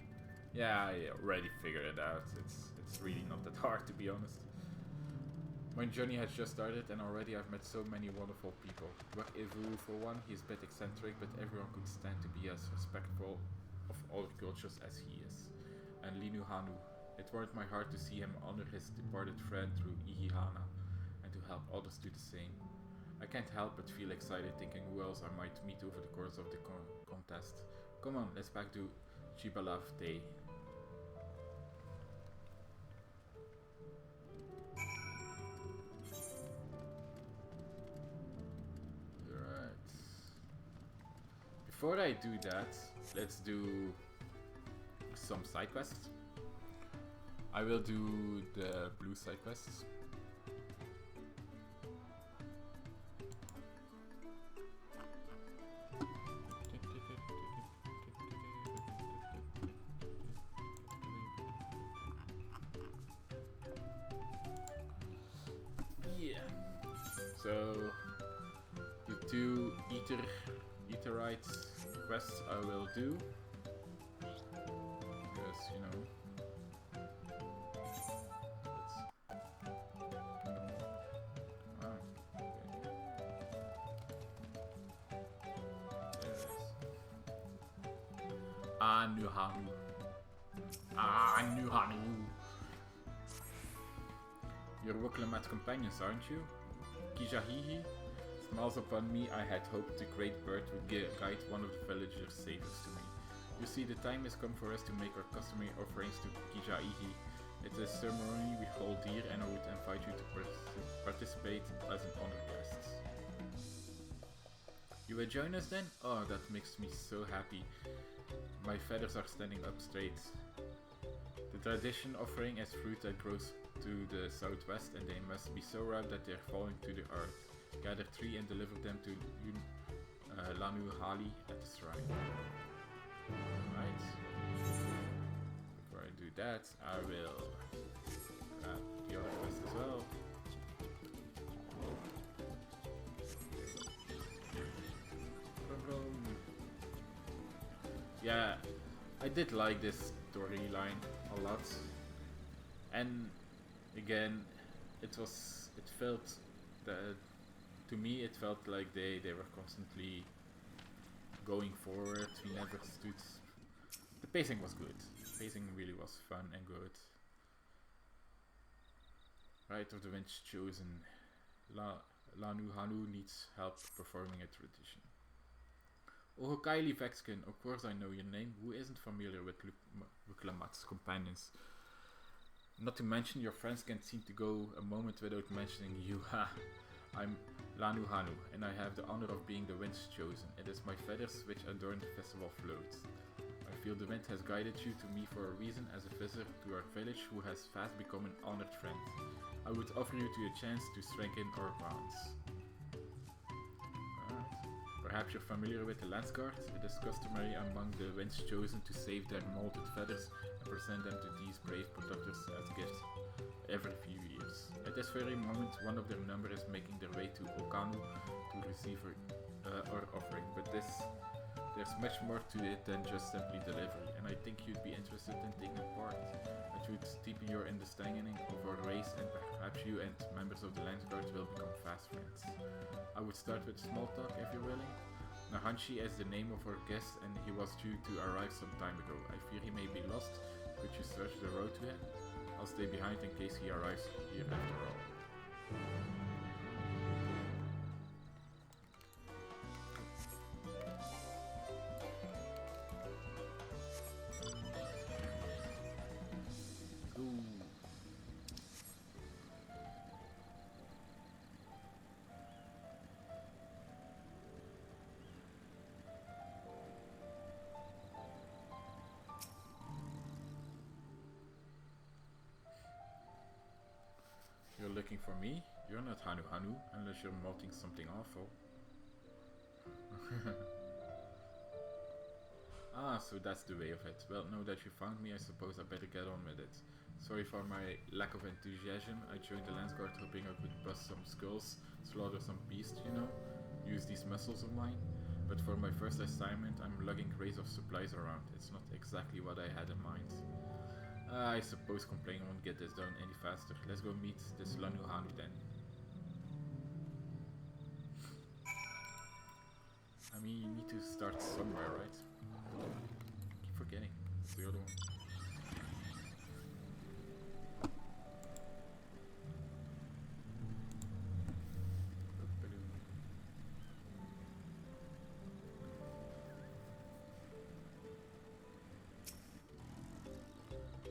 Yeah, I already figured it out. It's really not that hard, to be honest. My journey has just started and already I've met so many wonderful people. Ivu for one, he's a bit eccentric, but everyone could stand to be as respectful of all cultures as he is. And Linuhanu, it warmed my heart to see him honor his departed friend through Ihihana and to help others do the same. I can't help but feel excited thinking who else I might meet over the course of the contest. Come on, let's back to Chibalav Day. Before I do that, let's do some side quests. I will do the blue side quests. Yeah. So the two Etherite quests I will do, because, you know, hanuhanu. Hanuhanu. You're Wuklamat companions, aren't you? Kijahihi smiles upon me. I had hoped the great bird would guide one of the villagers' saviors to me. You see, the time has come for us to make our customary offerings to Kijaihi. It is a ceremony we hold here, and I would invite you to participate as an honored guest. You will join us then? Oh, that makes me so happy. My feathers are standing up straight. The tradition offering is fruit that grows to the southwest, and they must be so ripe that they are falling to the earth. Gather 3 and deliver them to Lanu Hali at the shrine. Right. Before I do that, I will grab the other quest as well. Yeah, I did like this storyline a lot, and again, it felt that, to me, it felt like they were constantly going forward. We never stood. The pacing was good. The pacing really was fun and good. Rite of the Winds chosen. Lanu Hanu needs help performing a tradition. Oh, Kylie Vexkin, of course I know your name. Who isn't familiar with Wuklamat's companions? Not to mention, your friends can't seem to go a moment without mentioning you. Ha! I'm Lanu Hanu, and I have the honor of being the Wind's chosen. It is my feathers which adorn the festival float. I feel the wind has guided you to me for a reason as a visitor to our village who has fast become an honored friend. I would offer you a chance to strengthen our bonds. Alright. Perhaps you're familiar with the Lance Guard. It is customary among the Winds Chosen to save their molded feathers and present them to these brave protectors as gifts every few years. At this very moment, one of their number is making their way to Okanu to receive our offering, but there's much more to it than just simply delivery, and I think you'd be interested in taking part. It would deepen your understanding of our race, and perhaps you and members of the Lance Guard will become fast friends. I would start with small talk if you're willing. Nahanshi is the name of our guest, and he was due to arrive some time ago. I fear he may be lost. Could you search the road to him? I'll stay behind in case he arrives here after all. You're looking for me? You're not hanuhanu, unless you're mouthing something awful. Ah, so that's the way of it. Well, now that you found me, I suppose I better get on with it. Sorry for my lack of enthusiasm. I joined the Lance Guard hoping I could bust some skulls, slaughter some beasts, you know, use these muscles of mine. But for my first assignment, I'm lugging crates of supplies around. It's not exactly what I had in mind. I suppose complaining won't get this done any faster. Let's go meet this hanuhanu then. I mean, you need to start somewhere, right? Keep forgetting. It's the other one.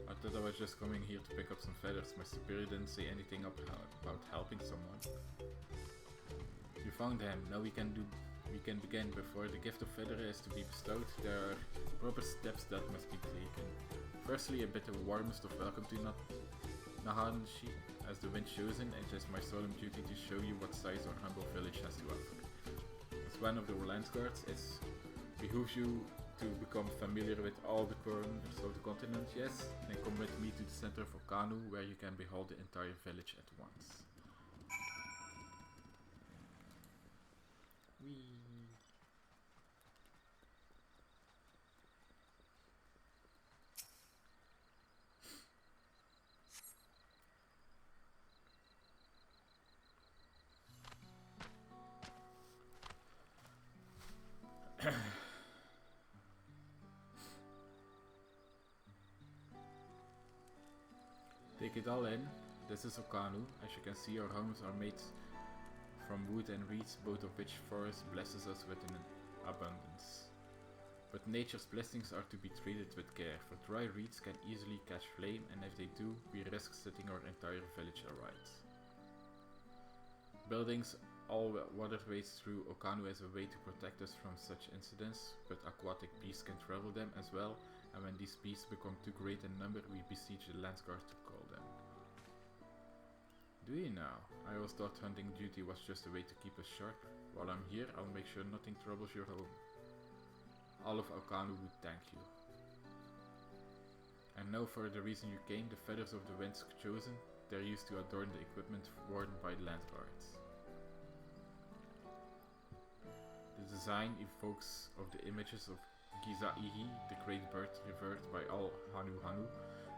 I thought I was just coming here to pick up some feathers. My superior didn't say anything about helping someone. You found him. Now we can begin. Before the gift of feather is to be bestowed, there are proper steps that must be taken. Firstly, a bit of a warmest of welcome to Nahanshi. As the Wind Chosen, it is my solemn duty to show you what size our humble village has to offer. As one of the Lance Guards, it behooves you to become familiar with all the corners of the continent, yes, and come with me to the center of Okanu, where you can behold the entire village at once. Whee! Take it all in. This is Okanu. As you can see, our homes are made from wood and reeds, both of which forest blesses us with an abundance. But nature's blessings are to be treated with care, for dry reeds can easily catch flame, and if they do, we risk setting our entire village alight. Buildings all waterways through Okanu as a way to protect us from such incidents, but aquatic beasts can travel them as well, and when these beasts become too great in number, we beseech the Lance Guard to call them. Do you now? I always thought hunting duty was just a way to keep us sharp. While I'm here, I'll make sure nothing troubles your home. All of Okanu would thank you. And now for the reason you came, the feathers of the Winds Chosen. They're used to adorn the equipment worn by the Lance Guards. The design evokes of the images of XIV, the great bird revered by all hanuhanu.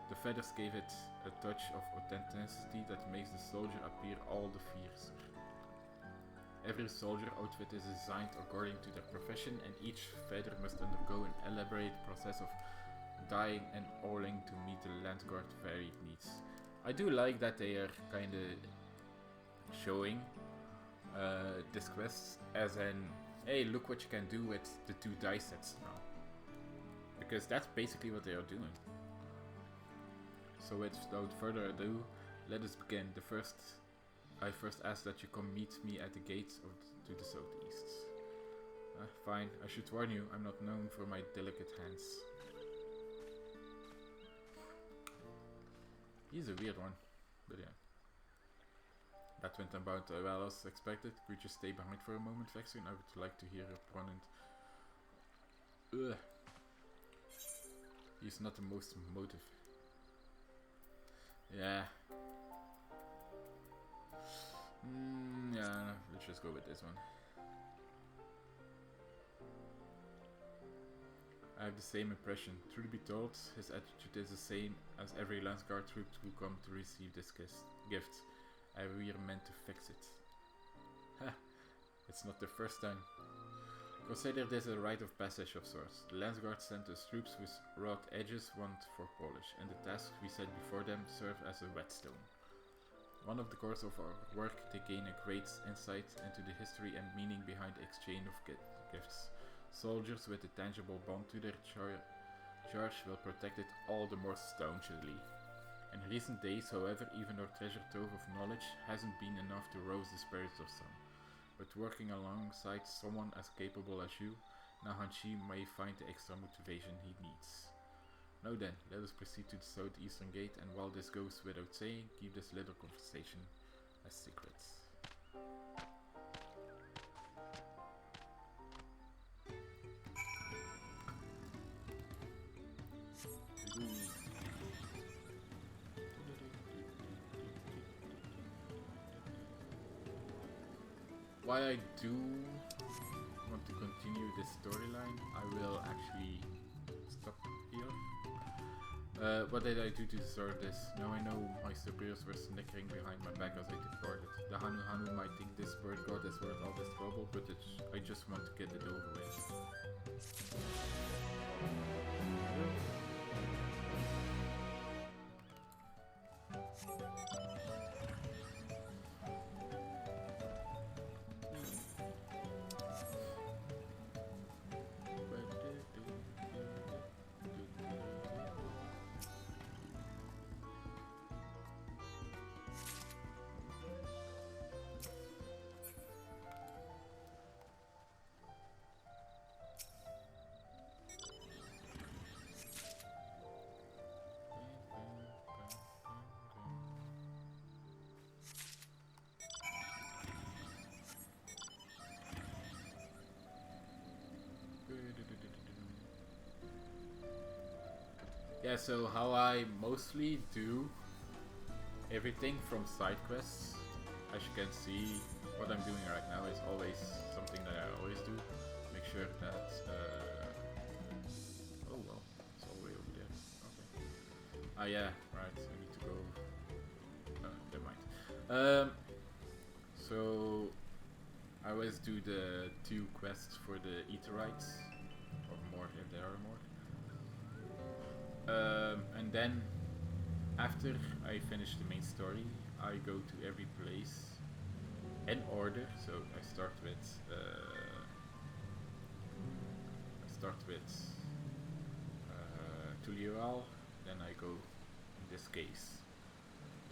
The feathers gave it a touch of authenticity that makes the soldier appear all the fiercer. Every soldier outfit is designed according to their profession, and each feather must undergo an elaborate process of dyeing and oiling to meet the Lance Guard varied needs. I do like that they are kind of showing this quest as an, hey, look what you can do with the 2 dye sets now. Because that's basically what they are doing. So without further ado, let us begin. I first ask that you come meet me at the gates to the southeast. Fine, I should warn you, I'm not known for my delicate hands. He's a weird one, but yeah. That went about well as expected. Could you stay behind for a moment, Vexen? I would like to hear your opponent. Ugh. He's not the most motive. Yeah. Yeah, let's just go with this one. I have the same impression. Truth be told, his attitude is the same as every Landsguard troop who come to receive this gift. We are meant to fix it. Ha! It's not the first time. Consider this a rite of passage of sorts. The Landsguard sent us troops with wrought edges want for polish, and the tasks we set before them serve as a whetstone. One of the course of our work, they gain a great insight into the history and meaning behind the exchange of gifts. Soldiers with a tangible bond to their charge will protect it all the more staunchly. In recent days, however, even our treasure trove of knowledge hasn't been enough to rouse the spirits of some. But working alongside someone as capable as you, Nahanshi may find the extra motivation he needs. Now then, let us proceed to the southeastern gate, and while this goes without saying, keep this little conversation as secrets. While I do want to continue this storyline, I will actually stop here. What did I do to deserve this? Now I know my superiors were snickering behind my back as I departed. The hanuhanu might think this bird god is worth all this trouble, but I just want to get it over with. Yeah, so how I mostly do everything from side quests, as you can see, what I'm doing right now is always something that I always do. Make sure that, oh well, it's all the way over there. Okay. Ah yeah, right, I need to go, never mind. So I always do the 2 quests for the Eaterites, or more if there are more. And then, after I finish the main story, I go to every place in order. So I start with Tuliral, then I go, in this case,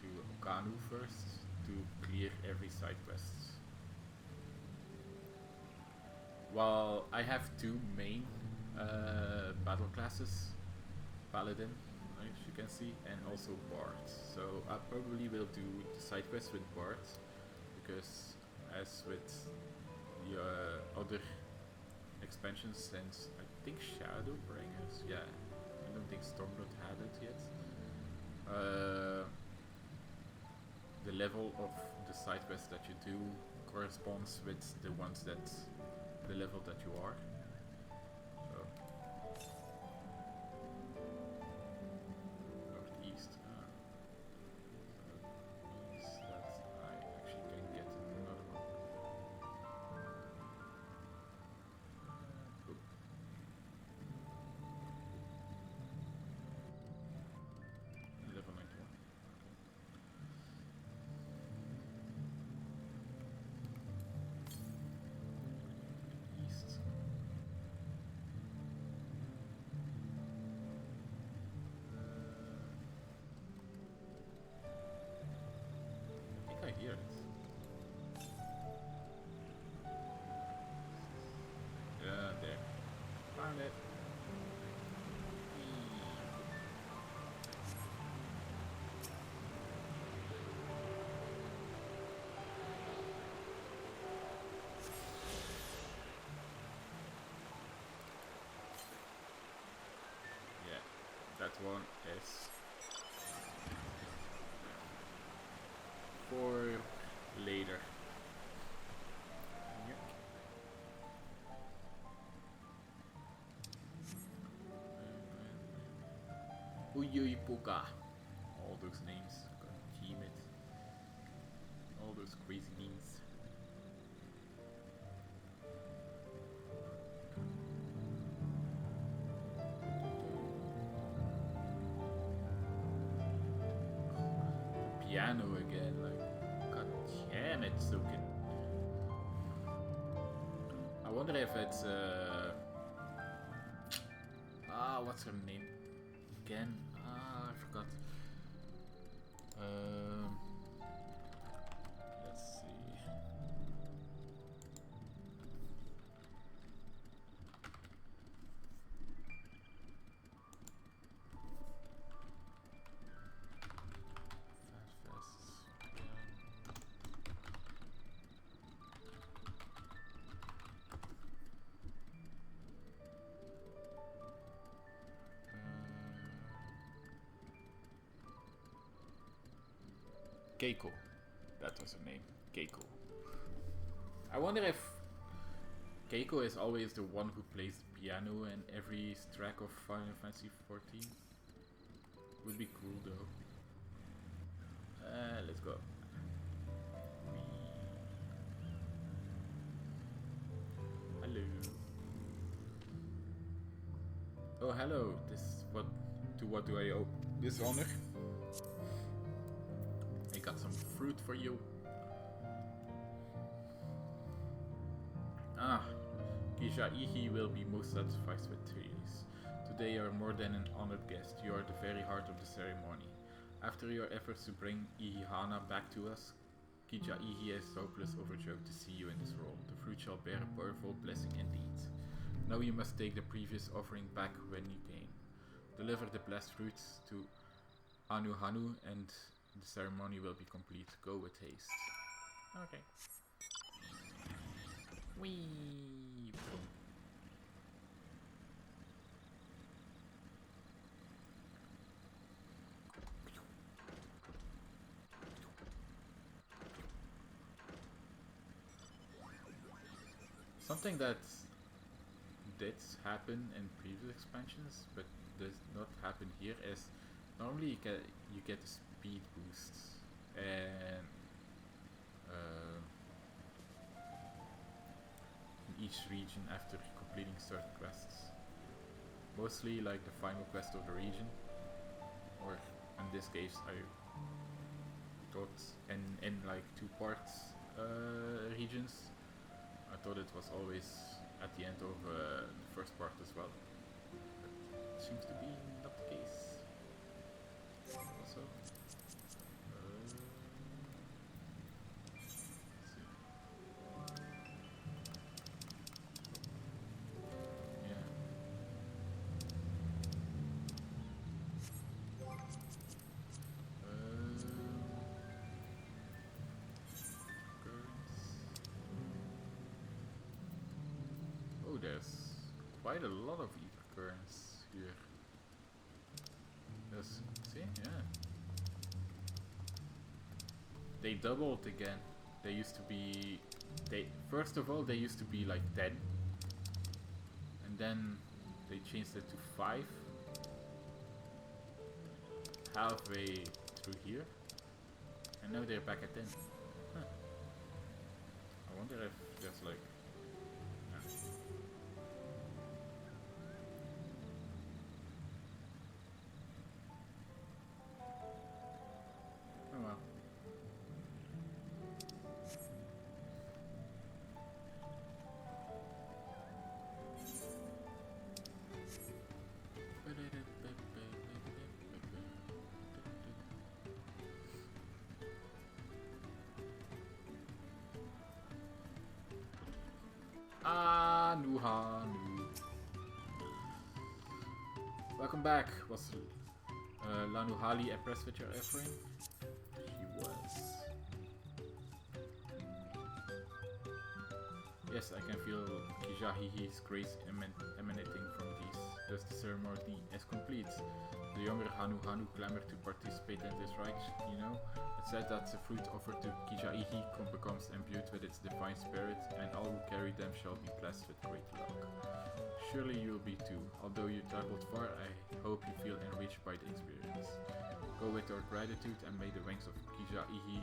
to Okanu first to clear every side quest. While I have 2 main battle classes. Paladin, as you can see, and also Bard. So I probably will do the side quest with Bard, because as with the other expansions, since I think Shadowbringers, yeah, I don't think Stormblood had it yet. The level of the side quests that you do corresponds with the ones that the level that you are. that one is for later. Uyuipuka. All those names. God damn it. All those crazy names. Piano again, like, god damn it, so good. I wonder if it's, what's her name? Again? I forgot. Let's see. Keiko. That was her name. Keiko. I wonder if Keiko is always the one who plays the piano in every track of Final Fantasy XIV. Would be cool though. Let's go. Hello. Oh, hello. What do I owe this honor? I got some fruit for you. Ah, Kijaihi will be most satisfied with these. Today you are more than an honored guest. You are the very heart of the ceremony. After your efforts to bring Ihihana back to us, Kijaihi is hopeless overjoyed to see you in this role. The fruit shall bear a powerful blessing indeed. Now you must take the previous offering back when you came. Deliver the blessed fruits to Hanuhanu and the ceremony will be complete. Go with haste. Okay. Whee! Something that did happen in previous expansions, but does not happen here, is normally you get a speed boost and in each region after completing certain quests. Mostly like the final quest of the region, or in this case I thought in like 2-part regions. I thought it was always at the end of the first part as well. But it seems to be not the case. Also, let's see. Yeah. Oh, there's quite a lot of ether currents here. Yes, see? Yeah. They doubled again. They used to be... First of all, they used to be like 10. And then they changed it to 5. Halfway through here. And now they're back at 10. Huh. I wonder if there's like... Oh well. Hanuhanu. Welcome back. Was Lanuhali impressed with your offering? She was. Yes, I can feel Kijahihi's grace emanating from these. Thus the ceremony is complete. The younger hanuhanu clamor to participate in this rite, you know. It's said that the fruit offered to Kijahihi becomes imbued with its divine spirit, and all who carry them shall be blessed with great luck. Surely you will be too. Although you traveled far, I hope you feel enriched by the experience. Go with our gratitude, and may the wings of Kijahihi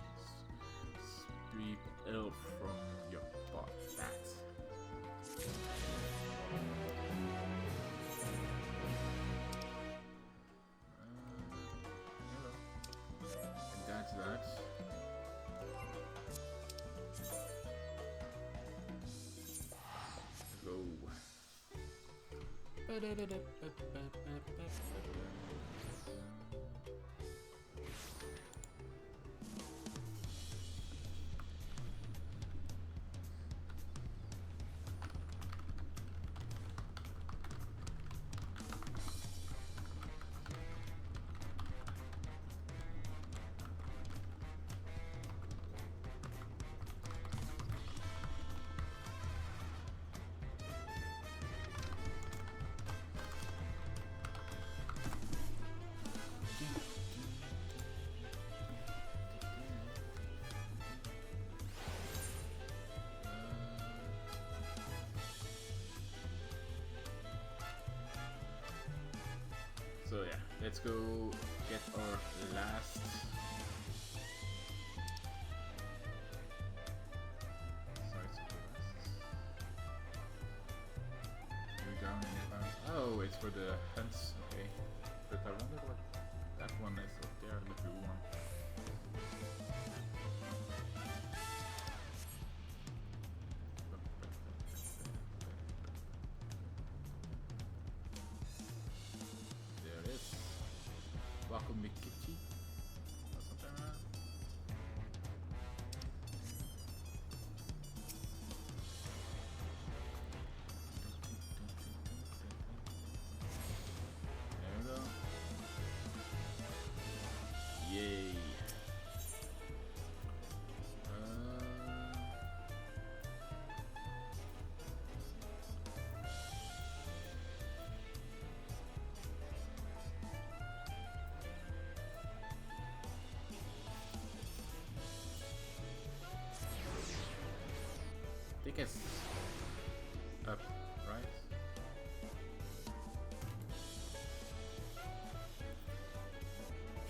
sweep ill from your path. And that's that. Go. So yeah, let's go get our last down in advance. Oh, it's for the hunts, okay. But I wonder what that one is up there, the blue one. There it is. Wakumikichi. Or something like that. There we go. Yay. I think it's up, right?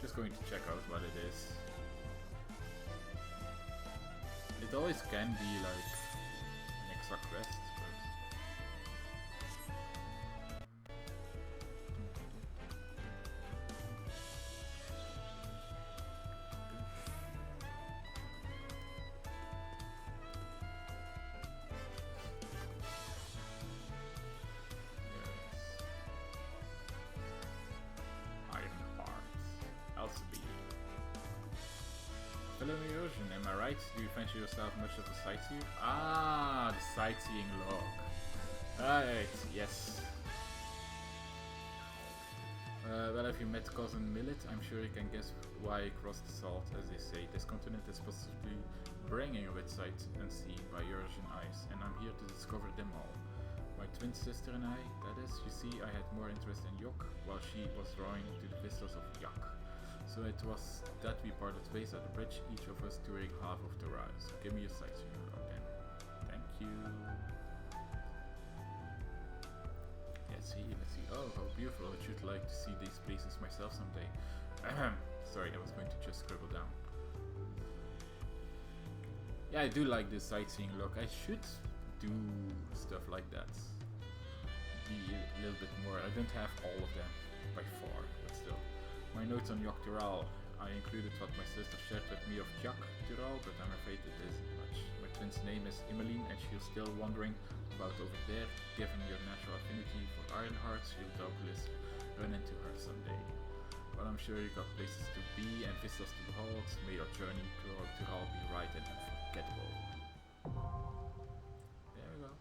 Just going to check out what it is. It always can be like an extra quest, am I right? Do you fancy yourself much of a sightseer? Ah, the sightseeing log. Right, yes. Well, if you met Cousin Millet, I'm sure you can guess why I crossed the salt, as they say. This continent is possibly bringing with sight unseen by Eurasian eyes, and I'm here to discover them all. My twin sister and I, that is, you see, I had more interest in Yok, while she was drawing to the vistas of Yak. So it was that we parted ways at the bridge, each of us touring half of the ride. So give me a sightseeing log then. Thank you. Let's see. Oh, how beautiful. I should like to see these places myself someday. Sorry, I was going to just scribble down. Yeah, I do like this sightseeing log. I should do stuff like that. Be a little bit more. I don't have all of them by far, but still. My notes on Yogg-Tural. I included what my sister shared with me of Yogg-Tural, but I'm afraid it isn't much. My twin's name is Emmeline, and she's still wondering about over there. Given your natural affinity for Ironhearts, you'll doubtless run into her someday. But I'm sure you got places to be and vistas to behold. May your journey to Yogg-Tural be right and unforgettable. There we go.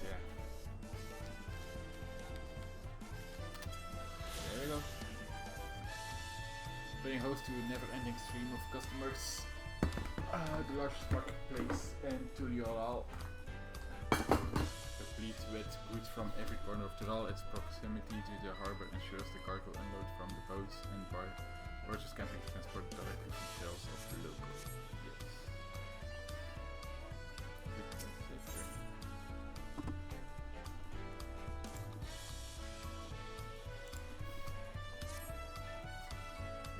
yeah. There we go. Playing host to a never-ending stream of customers. The largest marketplace in Tuliolal. Complete with goods from every corner of Tural. Its proximity to the harbor ensures the cargo unload from the boats and barges can be transported directly from shelves of the local. Yes.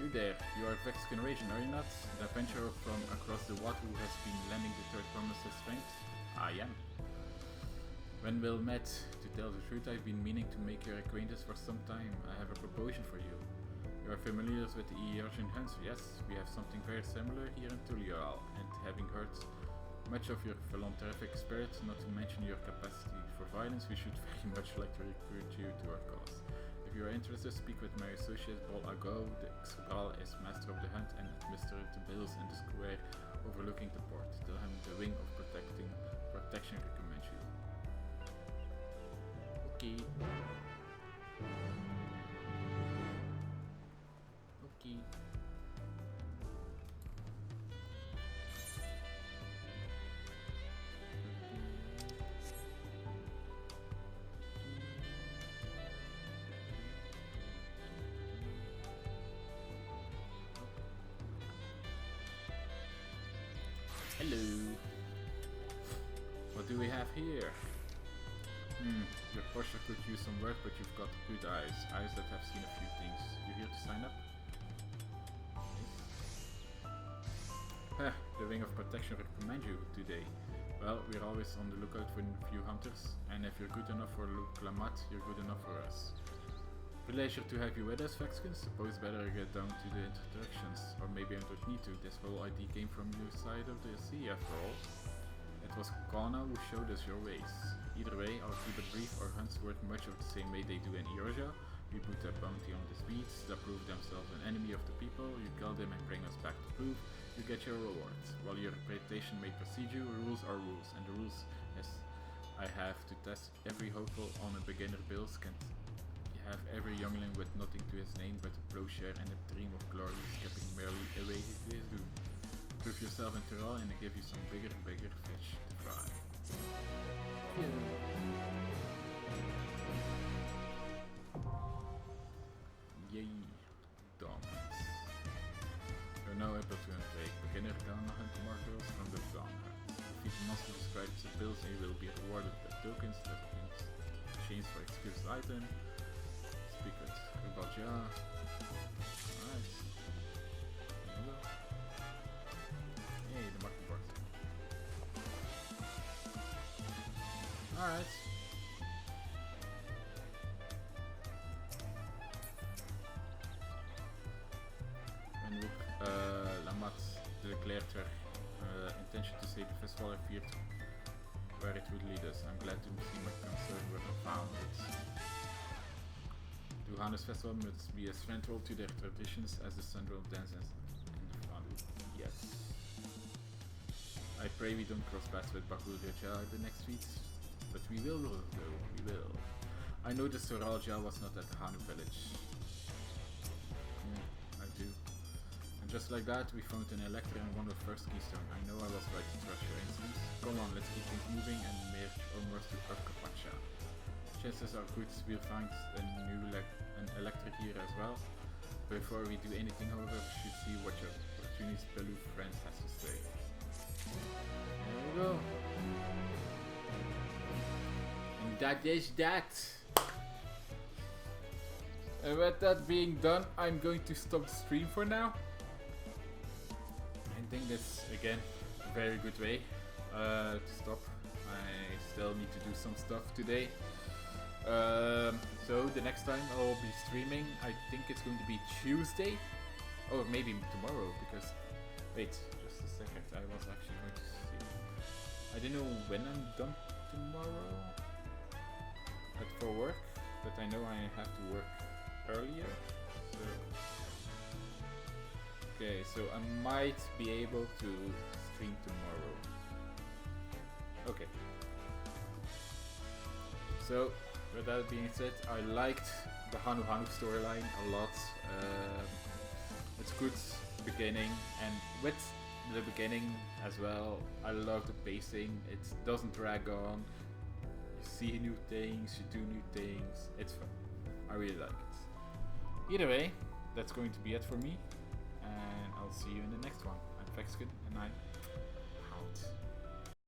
You there, you are Vex generation, are you not? The adventurer from across the water who has been lending the third promises strength? I am. When we met, to tell the truth, I've been meaning to make your acquaintance for some time. I have a proposition for you. You are familiar with the Eorgian Huns? Yes, we have something very similar here in Tulial, and having heard much of your philanthropic spirit, not to mention your capacity for violence, we should very much like to recruit you to our cause. If you are interested, speak with my associate Paul Ago. The Xibral is master of the hunt and administers the bills in the square overlooking the port. Tell him the wing of protection recommends you. Okay. Okay. Hello. What do we have here? Your posture could use some work, but you've got good eyes. Eyes that have seen a few things. You here to sign up? Nice. The Wing of Protection recommend you today. Well, we're always on the lookout for new hunters, and if you're good enough for Luke Lamat, you're good enough for us. Pleasure to have you with us, Vexkins. Suppose better get down to the introductions, or maybe I don't need to. This whole idea came from your side of the sea, after all. It was Kana who showed us your ways. Either way, I'll keep it brief. Our hunts work much of the same way they do in Eorgia. We put a bounty on the beasts that prove themselves an enemy of the people. You kill them and bring us back to proof. You get your rewards. While your reputation may precede you, rules are rules, and the rules, yes, I have to test every hopeful on a beginner build. Can't have every youngling with nothing to his name but a plowshare and a dream of glory skipping merely away to his doom. Prove yourself in Tyrol and I give you some bigger fish to fry. Yay, dominance. You're now able to invade beginner down hunt markers from the down hunt. Defeat the monster describes the builds and you will be rewarded with tokens that can change for exclusive item. Speak with Rubalja. Alright. Hey, the market board. Alright. When Luke Lamat declared her intention to save the festival, I feared where it would lead us. I'm glad to see my concern were founded. The Hanus festival must be as central to their traditions as the central dances in Fanu. Yes. I pray we don't cross paths with Bakul Raja the next week, but we will though, we will. I know the Soralja was not at the Hanu village. Yeah, I do. And just like that, we found an Electra and one of the first keystone. I know I was right to trust your instincts. Come on, let's keep things moving and merge almost to Arkapacha. Chances are good we'll find an electric here as well. Before we do anything, however, we should see what your opportunities Bellu friend has to say. There we go. And that is that. And with that being done, I'm going to stop the stream for now. I think that's again a very good way to stop. I still need to do some stuff today. So the next time I'll be streaming, I think it's going to be Tuesday, or maybe tomorrow, because, wait, just a second, I was actually going to see, I don't know when I'm done tomorrow for work, but I know I have to work earlier, so, okay, so I might be able to stream tomorrow, okay. So, with that being said, I liked the hanuhanu storyline a lot. It's good beginning, and with the beginning as well, I love the pacing. It doesn't drag on. You see new things, you do new things. It's fun. I really like it. Either way, that's going to be it for me, and I'll see you in the next one. I'm Vexkin, and I'm